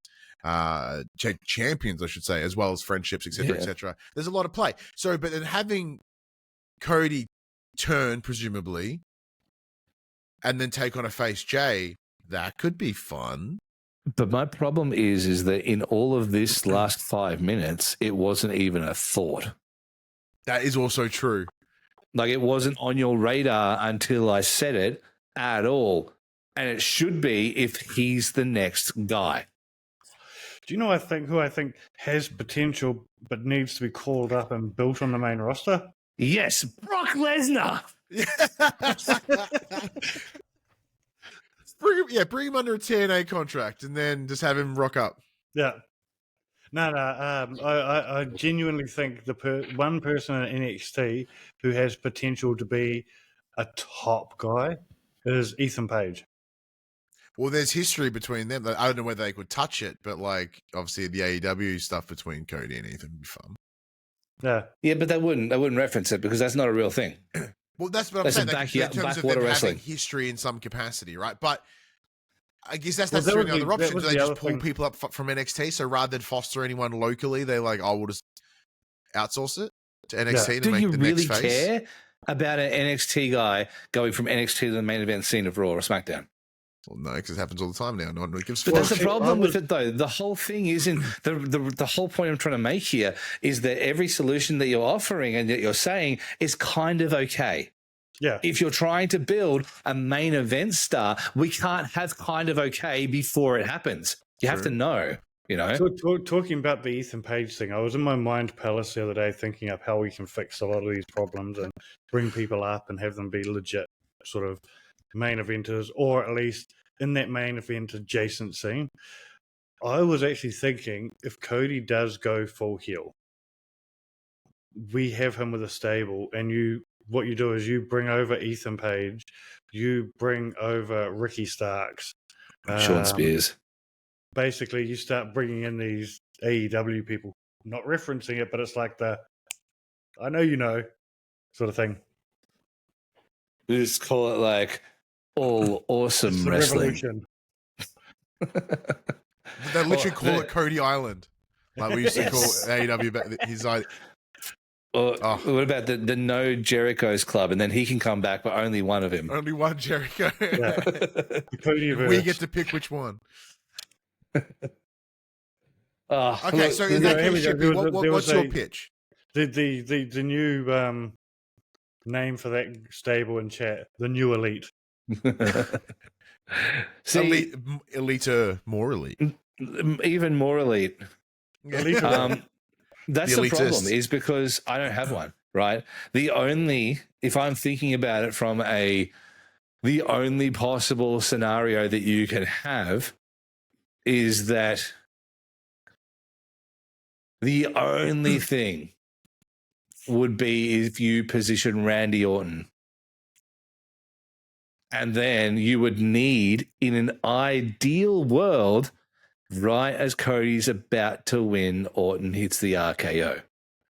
champions, I should say, as well as friendships, etc., etc. There's a lot of play. So, but then having Cody turn, presumably, and then take on a face Jey, that could be fun. But my problem is that in all of this last 5 minutes, it wasn't even a thought. That is also true. Like it wasn't on your radar until I said it at all. And it should be if he's the next guy. Do you know who I think has potential but needs to be called up and built on the main roster? Yes, Brock Lesnar. Bring him under a TNA contract and then just have him rock up. Yeah. No. I genuinely think one person in NXT who has potential to be a top guy is Ethan Page. Well, there's history between them. I don't know whether they could touch it, but like obviously the AEW stuff between Cody and Ethan would be fun. Yeah, but they wouldn't reference it because that's not a real thing. Well, that's what I'm saying. Like, in terms of them wrestling. having history in some capacity, right? But I guess that's Well, the only other option. Do they the just pull people up from NXT? So rather than foster anyone locally, they're like, "Oh, we'll just outsource it to NXT to make the next face." Do you really care about an NXT guy going from NXT to the main event scene of Raw or SmackDown? Well, no, because it happens all the time now. No one really gives. But that's the problem with it, though. The whole thing isn't the whole point I'm trying to make here is that every solution that you're offering and that you're saying is kind of okay. Yeah. If you're trying to build a main event star, we can't have kind of okay before it happens. You have to know, you know. Talking about the Ethan Page thing, I was in my mind palace the other day thinking up how we can fix a lot of these problems and bring people up and have them be legit sort of main eventers, or at least in that main event adjacent scene. I was actually thinking if Cody does go full heel, we have him with a stable, and what you do is you bring over Ethan Page, you bring over Ricky Starks, Sean Spears. Basically, you start bringing in these AEW people, not referencing it, but it's like the I know you know sort of thing. We just call it like All Awesome Wrestling. They literally call it Cody Island. Like we used to call AEW his what about the No Jericho's Club? And then he can come back, but only one of him. Only one Jericho. We get to pick which one. Okay, so in that case, Shippy, what's your pitch? The new name for that stable in chat, the New Elite. See, elite, more elite. Even more elite. That's the problem, is because I don't have one, right? If I'm thinking about it from the only possible scenario that you can have is that the only thing would be if you position Randy Orton. And then you would need, in an ideal world, right as Cody's about to win, Orton hits the RKO.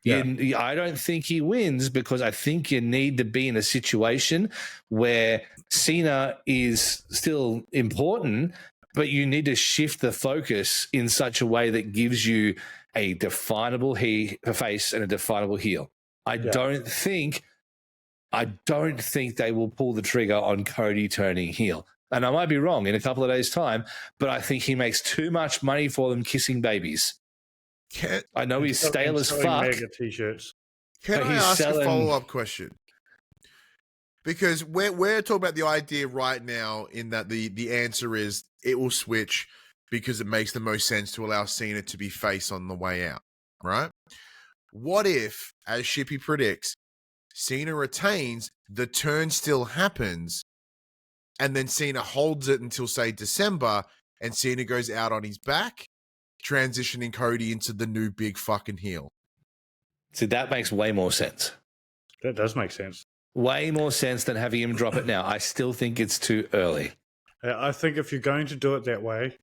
Yeah. I don't think he wins because I think you need to be in a situation where Cena is still important, but you need to shift the focus in such a way that gives you a definable face and a definable heel. I don't think they will pull the trigger on Cody turning heel. And I might be wrong in a couple of days' time, but I think he makes too much money for them kissing babies. I know he's stale as fuck. Mega t-shirts. Can I ask a follow-up question? Because we're talking about the idea right now in that the answer is it will switch because it makes the most sense to allow Cena to be face on the way out, right? What if, as Shippy predicts, Cena retains, the turn still happens, and then Cena holds it until, say, December, and Cena goes out on his back, transitioning Cody into the new big fucking heel? See, that makes way more sense. That does make sense. Way more sense than having him drop it now. I still think it's too early. I think if you're going to do it that way,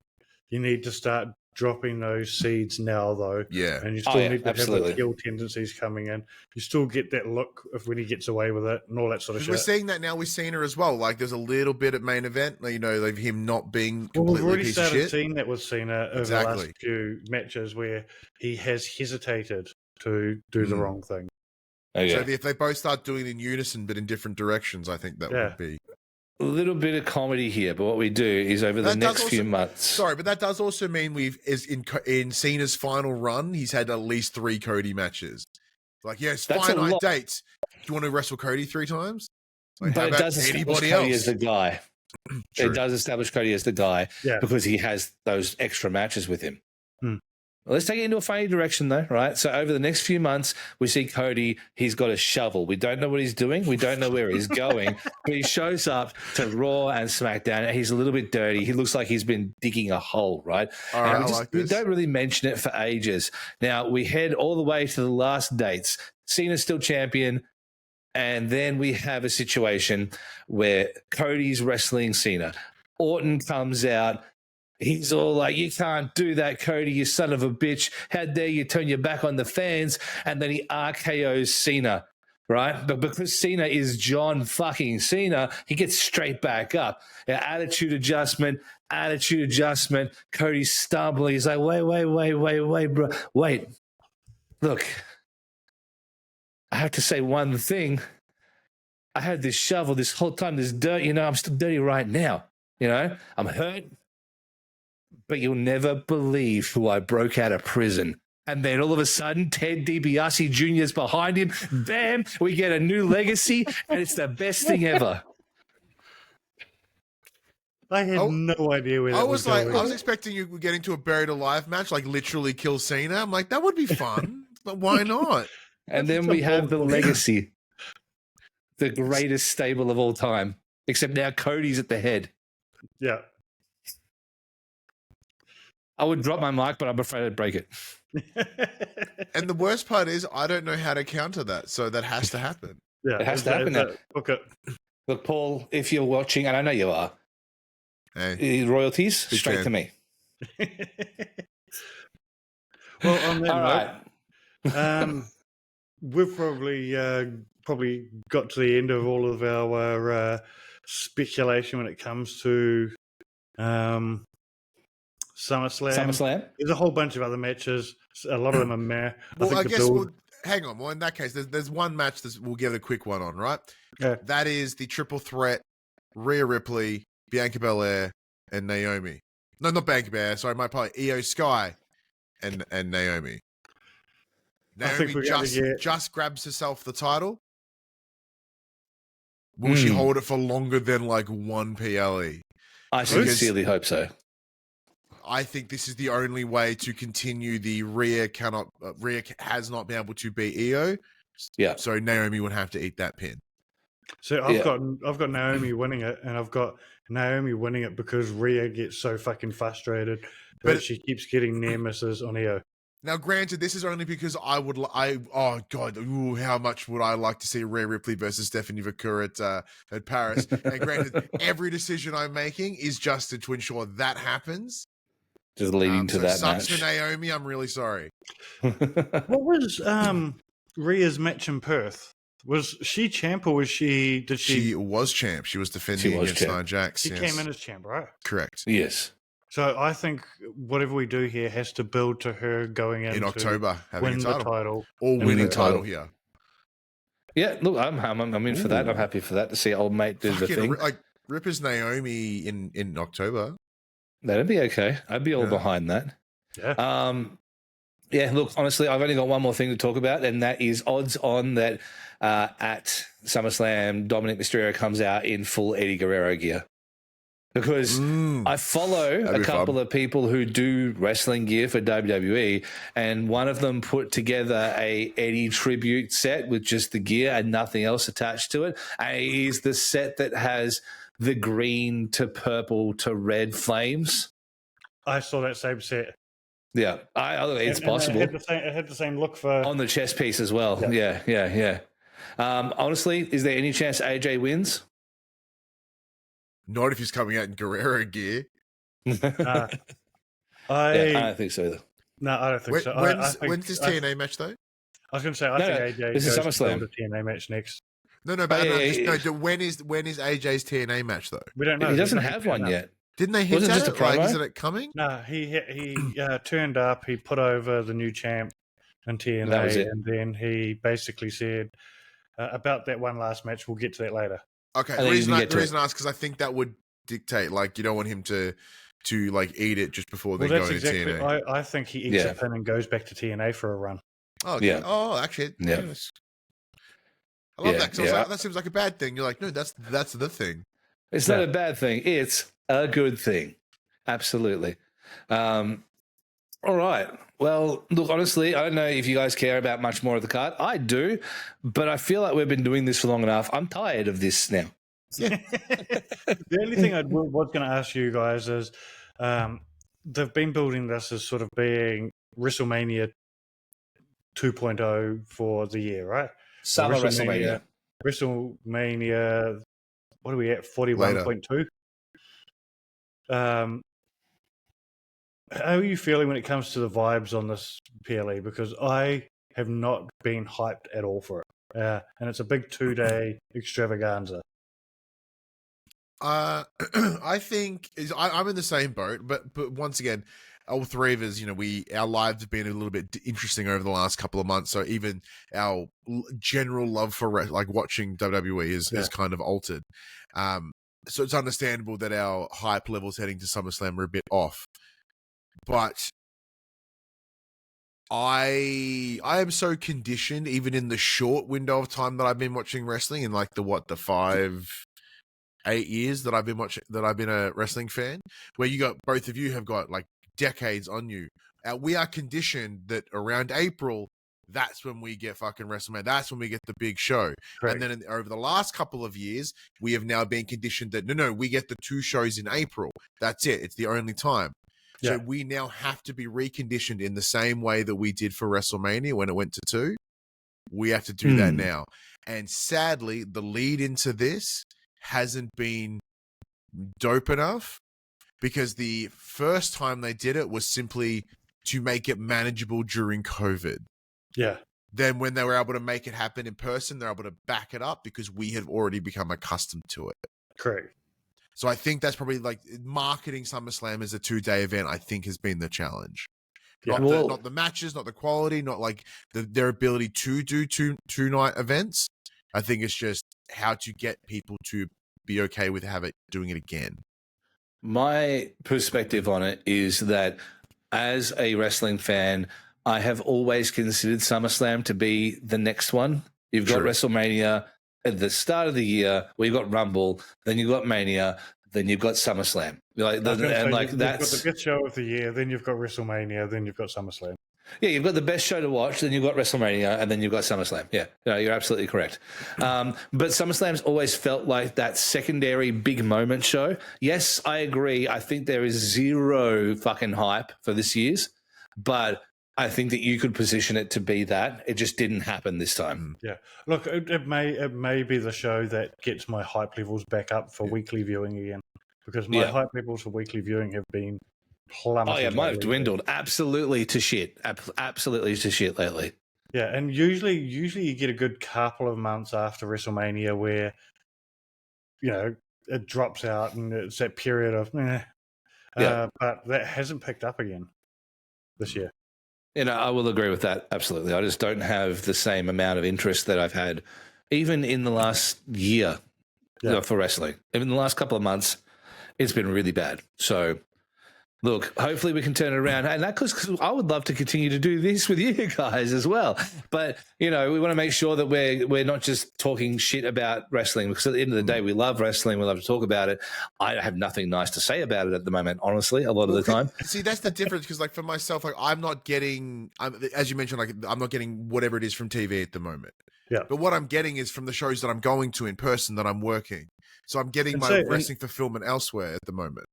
you need to start dropping those seeds now, though. Yeah. And you still need to have the heel tendencies coming in. You still get that look when he gets away with it and all that sort of shit. We're seeing that now with Cena as well. Like, there's a little bit at main event, like him not being completely we've piece of shit. already started seeing that with Cena over the last few matches where he has hesitated to do the wrong thing. Okay. So if they both start doing it in unison but in different directions, I think that would be a little bit of comedy here. But what we do is over the next few months. Sorry, but that does also mean in Cena's final run, he's had at least 3 Cody matches. Like, yes, finite dates. Do you want to wrestle Cody 3 times? Like, but it does establish Cody as the guy. It does establish Cody as the guy because he has those extra matches with him. Well, let's take it into a funny direction, though, right? So over the next few months, we see Cody. He's got a shovel. We don't know what he's doing. We don't know where he's going. But he shows up to Raw and SmackDown, and he's a little bit dirty. He looks like he's been digging a hole, right? All right, we don't really mention it for ages. Now, we head all the way to the last dates. Cena's still champion. And then we have a situation where Cody's wrestling Cena. Orton comes out. He's all like, you can't do that, Cody, you son of a bitch. How dare you turn your back on the fans? And then he RKO's Cena, right? But because Cena is John fucking Cena, he gets straight back up. Attitude adjustment. Cody's stumbling. He's like, wait, bro. Wait. Look, I have to say one thing. I had this shovel this whole time, this dirt, I'm still dirty right now. I'm hurt. But you'll never believe who I broke out of prison. And then all of a sudden, Ted DiBiase Jr. is behind him. Bam, we get a new legacy, and it's the best thing ever. I had no idea where that was going. I was expecting you were getting to a buried alive match, like literally kill Cena. I'm like, that would be fun, but why not? And then we have the legacy, the greatest stable of all time, except now Cody's at the head. Yeah. I would drop my mic, but I'm afraid I'd break it. And the worst part is I don't know how to counter that, so that has to happen. Yeah, it has to happen now. Okay. Look, Paul, if you're watching, and I know you are, royalties, straight to me. Well, on that All note, right. we've probably got to the end of all of our speculation when it comes to SummerSlam. There's a whole bunch of other matches. A lot of them are meh. Hang on. Well, in that case, there's one match that we'll give a quick one on, right? Yeah. That is the triple threat: Rhea Ripley, Bianca Belair, and Naomi. No, not Bianca Belair. Sorry, my apologies. Io Sky and Naomi. Naomi just grabs herself the title. Will she hold it for longer than like one PLE? I sincerely hope so. I think this is the only way to continue the Rhea has not been able to beat Io. Yeah. So Naomi would have to eat that pin. So I've got Naomi winning it, and I've got Naomi winning it because Rhea gets so fucking frustrated that she keeps getting near misses on Io. Now, granted, this is only because how much would I like to see Rhea Ripley versus Stephanie Vaquer at Paris? And granted, every decision I'm making is just to ensure that happens. Just leading to that sucks match. For Naomi, I'm really sorry. What was Rhea's match in Perth? Was she champ or was she? Did she? She was champ. She was defending against Nia Jax. She came in as champ, right? Correct. Yes. So I think whatever we do here has to build to her going in October, having win the title or winning title here. Yeah, look, I'm in for that. I'm happy for that to see old mate do the thing. Like Ripper's Naomi in October. That'd be okay. I'd be all behind that. Yeah. Yeah, look, honestly, I've only got one more thing to talk about, and that is odds on that at SummerSlam, Dominic Mysterio comes out in full Eddie Guerrero gear. Because I follow a couple of people who do wrestling gear for WWE, and one of them put together a Eddie tribute set with just the gear and nothing else attached to it. And it is the set that has the green to purple to red flames. I saw that same set. Yeah, it's possible. It had the same look for on the chest piece as well. Yeah. Honestly, is there any chance AJ wins? Not if he's coming out in Guerrero gear. I don't think so either. No, I don't think so. When's this TNA match though? I was going to say I think AJ this is goes to SummerSlam. build a TNA match next. No, but when is AJ's TNA match though? We don't know. He doesn't have one yet. Didn't they hint at it? Like, isn't it coming? No, he turned up. He put over the new champ in TNA, and then he basically said about that one last match. We'll get to that later. Okay, the reason I ask because I think that would dictate, like, you don't want him to like eat it just before they go to TNA. I think he eats a pin and goes back to TNA for a run. Oh, okay. Yeah. Oh, actually, I love that. Because that seems like a bad thing. You're like, no, that's the thing. It's not a bad thing. It's a good thing. Absolutely. All right. Well, look, honestly, I don't know if you guys care about much more of the card. I do, but I feel like we've been doing this for long enough. I'm tired of this now. Yeah. The only thing I was going to ask you guys is they've been building this as sort of being WrestleMania 2.0 for the year, right? Summer WrestleMania. WrestleMania, what are we at? 41.2? how are you feeling when it comes to the vibes on this PLE? Because I have not been hyped at all for it, and it's a big 2-day extravaganza. I think I'm in the same boat, but once again, all three of us, our lives have been a little bit interesting over the last couple of months. So even our general love for like watching WWE is kind of altered. So it's understandable that our hype levels heading to SummerSlam are a bit off. But I am so conditioned, even in the short window of time that I've been watching wrestling, in like the 8 years that I've been a wrestling fan, where both of you have got like decades on you. We are conditioned that around April, that's when we get fucking WrestleMania. That's when we get the big show. Correct. And then over the last couple of years, we have now been conditioned that no, we get the 2 shows in April. That's it. It's the only time. Yeah. So we now have to be reconditioned in the same way that we did for WrestleMania when it went to 2. We have to do that now. And sadly, the lead into this hasn't been dope enough, because the first time they did it was simply to make it manageable during COVID. Yeah. Then when they were able to make it happen in person, they're able to back it up because we have already become accustomed to it. Correct. So I think that's probably like marketing SummerSlam as a 2-day event, I think has been the challenge. Yeah. Not the matches, not the quality, not like their ability to do two-night events. I think it's just how to get people to be okay with doing it again. My perspective on it is that as a wrestling fan, I have always considered SummerSlam to be the next one. You've got WrestleMania at the start of the year, where you've got Rumble, then you've got Mania, then you've got SummerSlam. You've got the best show of the year, then you've got WrestleMania, then you've got SummerSlam. Yeah, you've got the best show to watch, then you've got WrestleMania, and then you've got SummerSlam. Yeah, you're absolutely correct. But SummerSlam's always felt like that secondary big moment show. Yes, I agree. I think there is zero fucking hype for this year's, but I think that you could position it to be that. It just didn't happen this time. Yeah. Look, it may be the show that gets my hype levels back up for weekly viewing again, because my hype levels for weekly viewing have been plummeted. Oh, yeah, mine have dwindled absolutely to shit. Absolutely to shit lately. Yeah, and usually you get a good couple of months after WrestleMania where, it drops out and it's that period of but that hasn't picked up again this year. I will agree with that. Absolutely. I just don't have the same amount of interest that I've had even in the last year for wrestling. Even the last couple of months, it's been really bad. So, look, hopefully we can turn it around. And that because I would love to continue to do this with you guys as well. But, we want to make sure that we're not just talking shit about wrestling, because at the end of the day, we love wrestling. We love to talk about it. I have nothing nice to say about it at the moment, honestly, a lot of the time. See, that's the difference, because like for myself, like I'm not getting, as you mentioned, like I'm not getting whatever it is from TV at the moment. Yeah. But what I'm getting is from the shows that I'm going to in person that I'm working. So I'm getting my wrestling fulfillment elsewhere at the moment.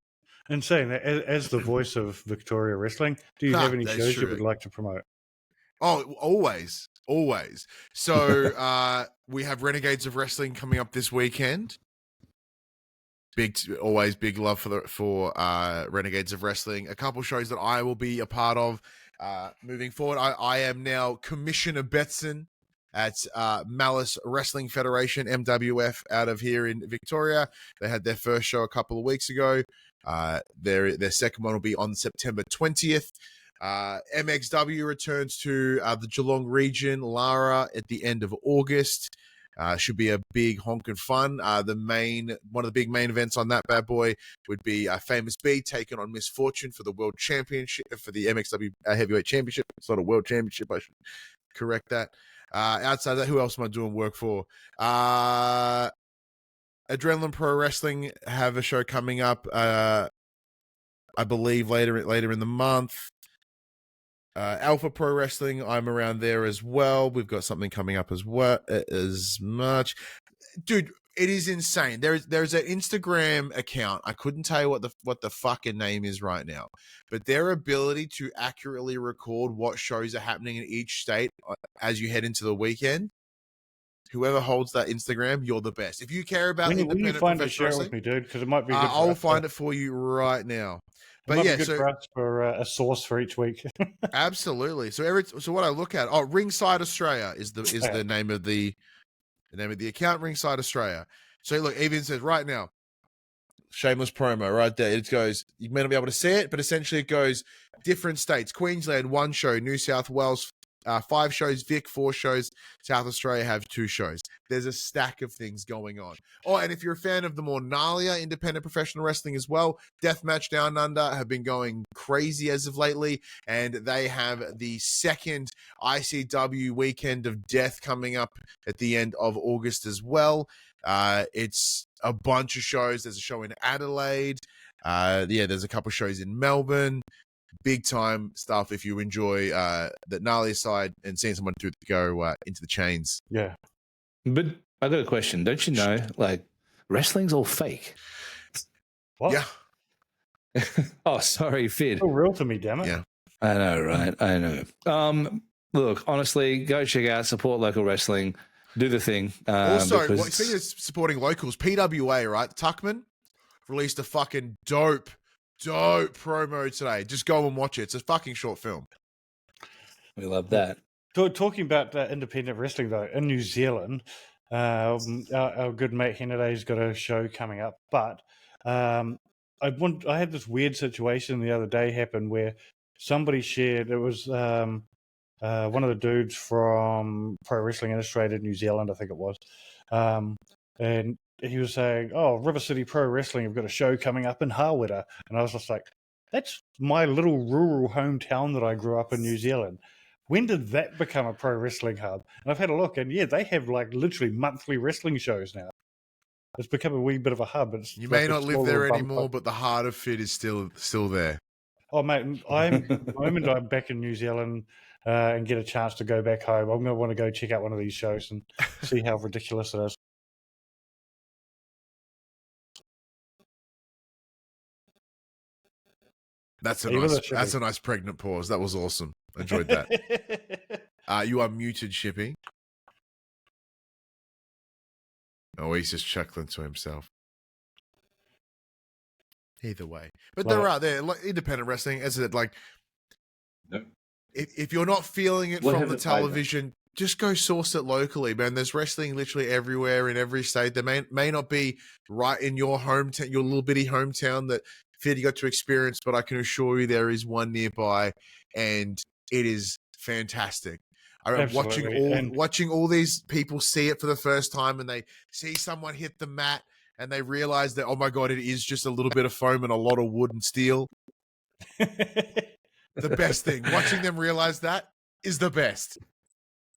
And saying that, as the voice of Victorian Wrestling, do you have any shows you would like to promote? Oh, always. So we have Renegades of Wrestling coming up this weekend. Always big love for Renegades of Wrestling. A couple shows that I will be a part of moving forward. I am now Commissioner Betson at Malice Wrestling Federation, MWF, out of here in Victoria. They had their first show a couple of weeks ago. Their second one will be on September 20th. MXW returns to the Geelong region, Lara, at the end of August. Should be a big honkin' fun. One of the big main events on that bad boy would be Famous B taking on Misfortune for the World Championship, for the MXW Heavyweight Championship. It's not a World Championship, I should correct that. Outside of that, who else am I doing work for? Adrenaline Pro Wrestling have a show coming up, I believe later in the month. Alpha Pro Wrestling, I'm around there as well. We've got something coming up as well. Dude, it is insane. There's an Instagram account. I couldn't tell you what the fucking name is right now, but their ability to accurately record what shows are happening in each state as you head into the weekend. whoever holds that Instagram, you're the best. If you care about When you independent find it, professional share it wrestling, with me, dude, because it might be good. I'll find it for you right now. It But might yeah, be good so for us for a source for each week. absolutely. So what I look at, Ringside Australia is the name of the account, Ringside Australia. So look, even says right now, shameless promo right there. It goes, you may not be able to see it, but essentially it goes different states. Queensland, 1 show. New South Wales, 5 shows. Vic, 4 shows. South Australia have 2 shows. There's a stack of things going on. Oh, and if you're a fan of the more gnarlier independent professional wrestling as well, Deathmatch Down Under have been going crazy as of lately, and they have the second ICW Weekend of Death coming up at the end of August as well. It's a bunch of shows. There's a show in Adelaide. There's a couple shows in Melbourne. Big time stuff if you enjoy the gnarly side and seeing someone go into the chains. Yeah. But I got a question. Don't you know, like, wrestling's all fake? What? Yeah. Oh, sorry, Phid. So real to me, damn it. Yeah. I know, right? I know. Look, honestly, go check out, support local wrestling, do the thing. Also, because speaking of supporting locals, PWA, right? Tuckman released a fucking dope promo today. Just go and watch it. It's a fucking short film. we love that. Talking about independent wrestling, though, in New Zealand, our good mate Henaday's got a show coming up. But I had this weird situation the other day happen where somebody shared, it was one of the dudes from Pro Wrestling Illustrated New Zealand, I think it was. And he was saying, "Oh, River City Pro Wrestling have got a show coming up in Harweda," and I was just like, "That's my little rural hometown that I grew up in New Zealand. When did that become a pro wrestling hub?" And I've had a look, and yeah, they have like literally monthly wrestling shows now. It's become a wee bit of a hub. It's You like may a not live small there little bump anymore, up. but the heart of Phid is still there. Oh, mate, the moment I'm back in New Zealand and get a chance to go back home, I'm going to want to go check out one of these shows and see how ridiculous it is. That's Are you with us, Shippy? a nice pregnant pause. That was awesome. I enjoyed that. You are muted, Shippy. Oh, he's just chuckling to himself. Either way, but there like independent wrestling, as I said, like if you're not feeling it from the television, just go source it locally, man. There's wrestling literally everywhere in every state. There may not be right in your hometown, your little bitty hometown that Phid got to experience, but I can assure you there is one nearby, and it is fantastic. I'm watching all these people see it for the first time, and they see someone hit the mat, and they realize that, oh my God, it is just a little bit of foam and a lot of wood and steel. The best thing, watching them realize that is the best.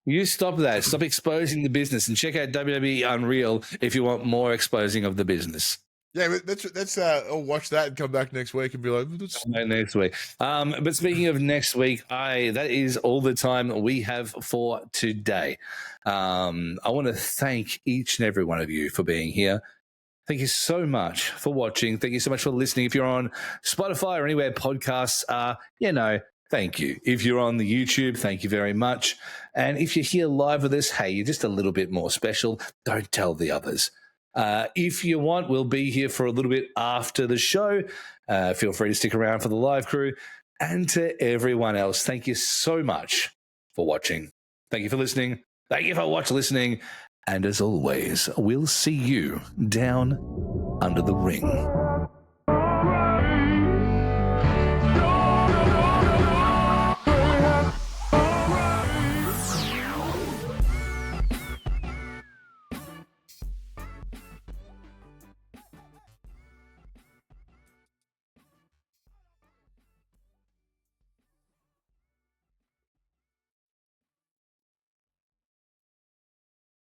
You stop that. Stop exposing the business and check out WWE Unreal if you want more exposing of the business. Yeah, that's I'll watch that and come back next week and be like, next week. But speaking of next week, that is all the time we have for today. I want to thank each and every one of you for being here. Thank you so much for watching. Thank you so much for listening. If you're on Spotify or anywhere podcasts are, thank you. If you're on the YouTube, thank you very much. And if you're here live with us, hey, you're just a little bit more special. Don't tell the others. If you want, we'll be here for a little bit after the show. Feel free to stick around for the live crew. And to everyone else, thank you so much for watching. Thank you for listening. Thank you for listening. And as always, we'll see you down under the ring.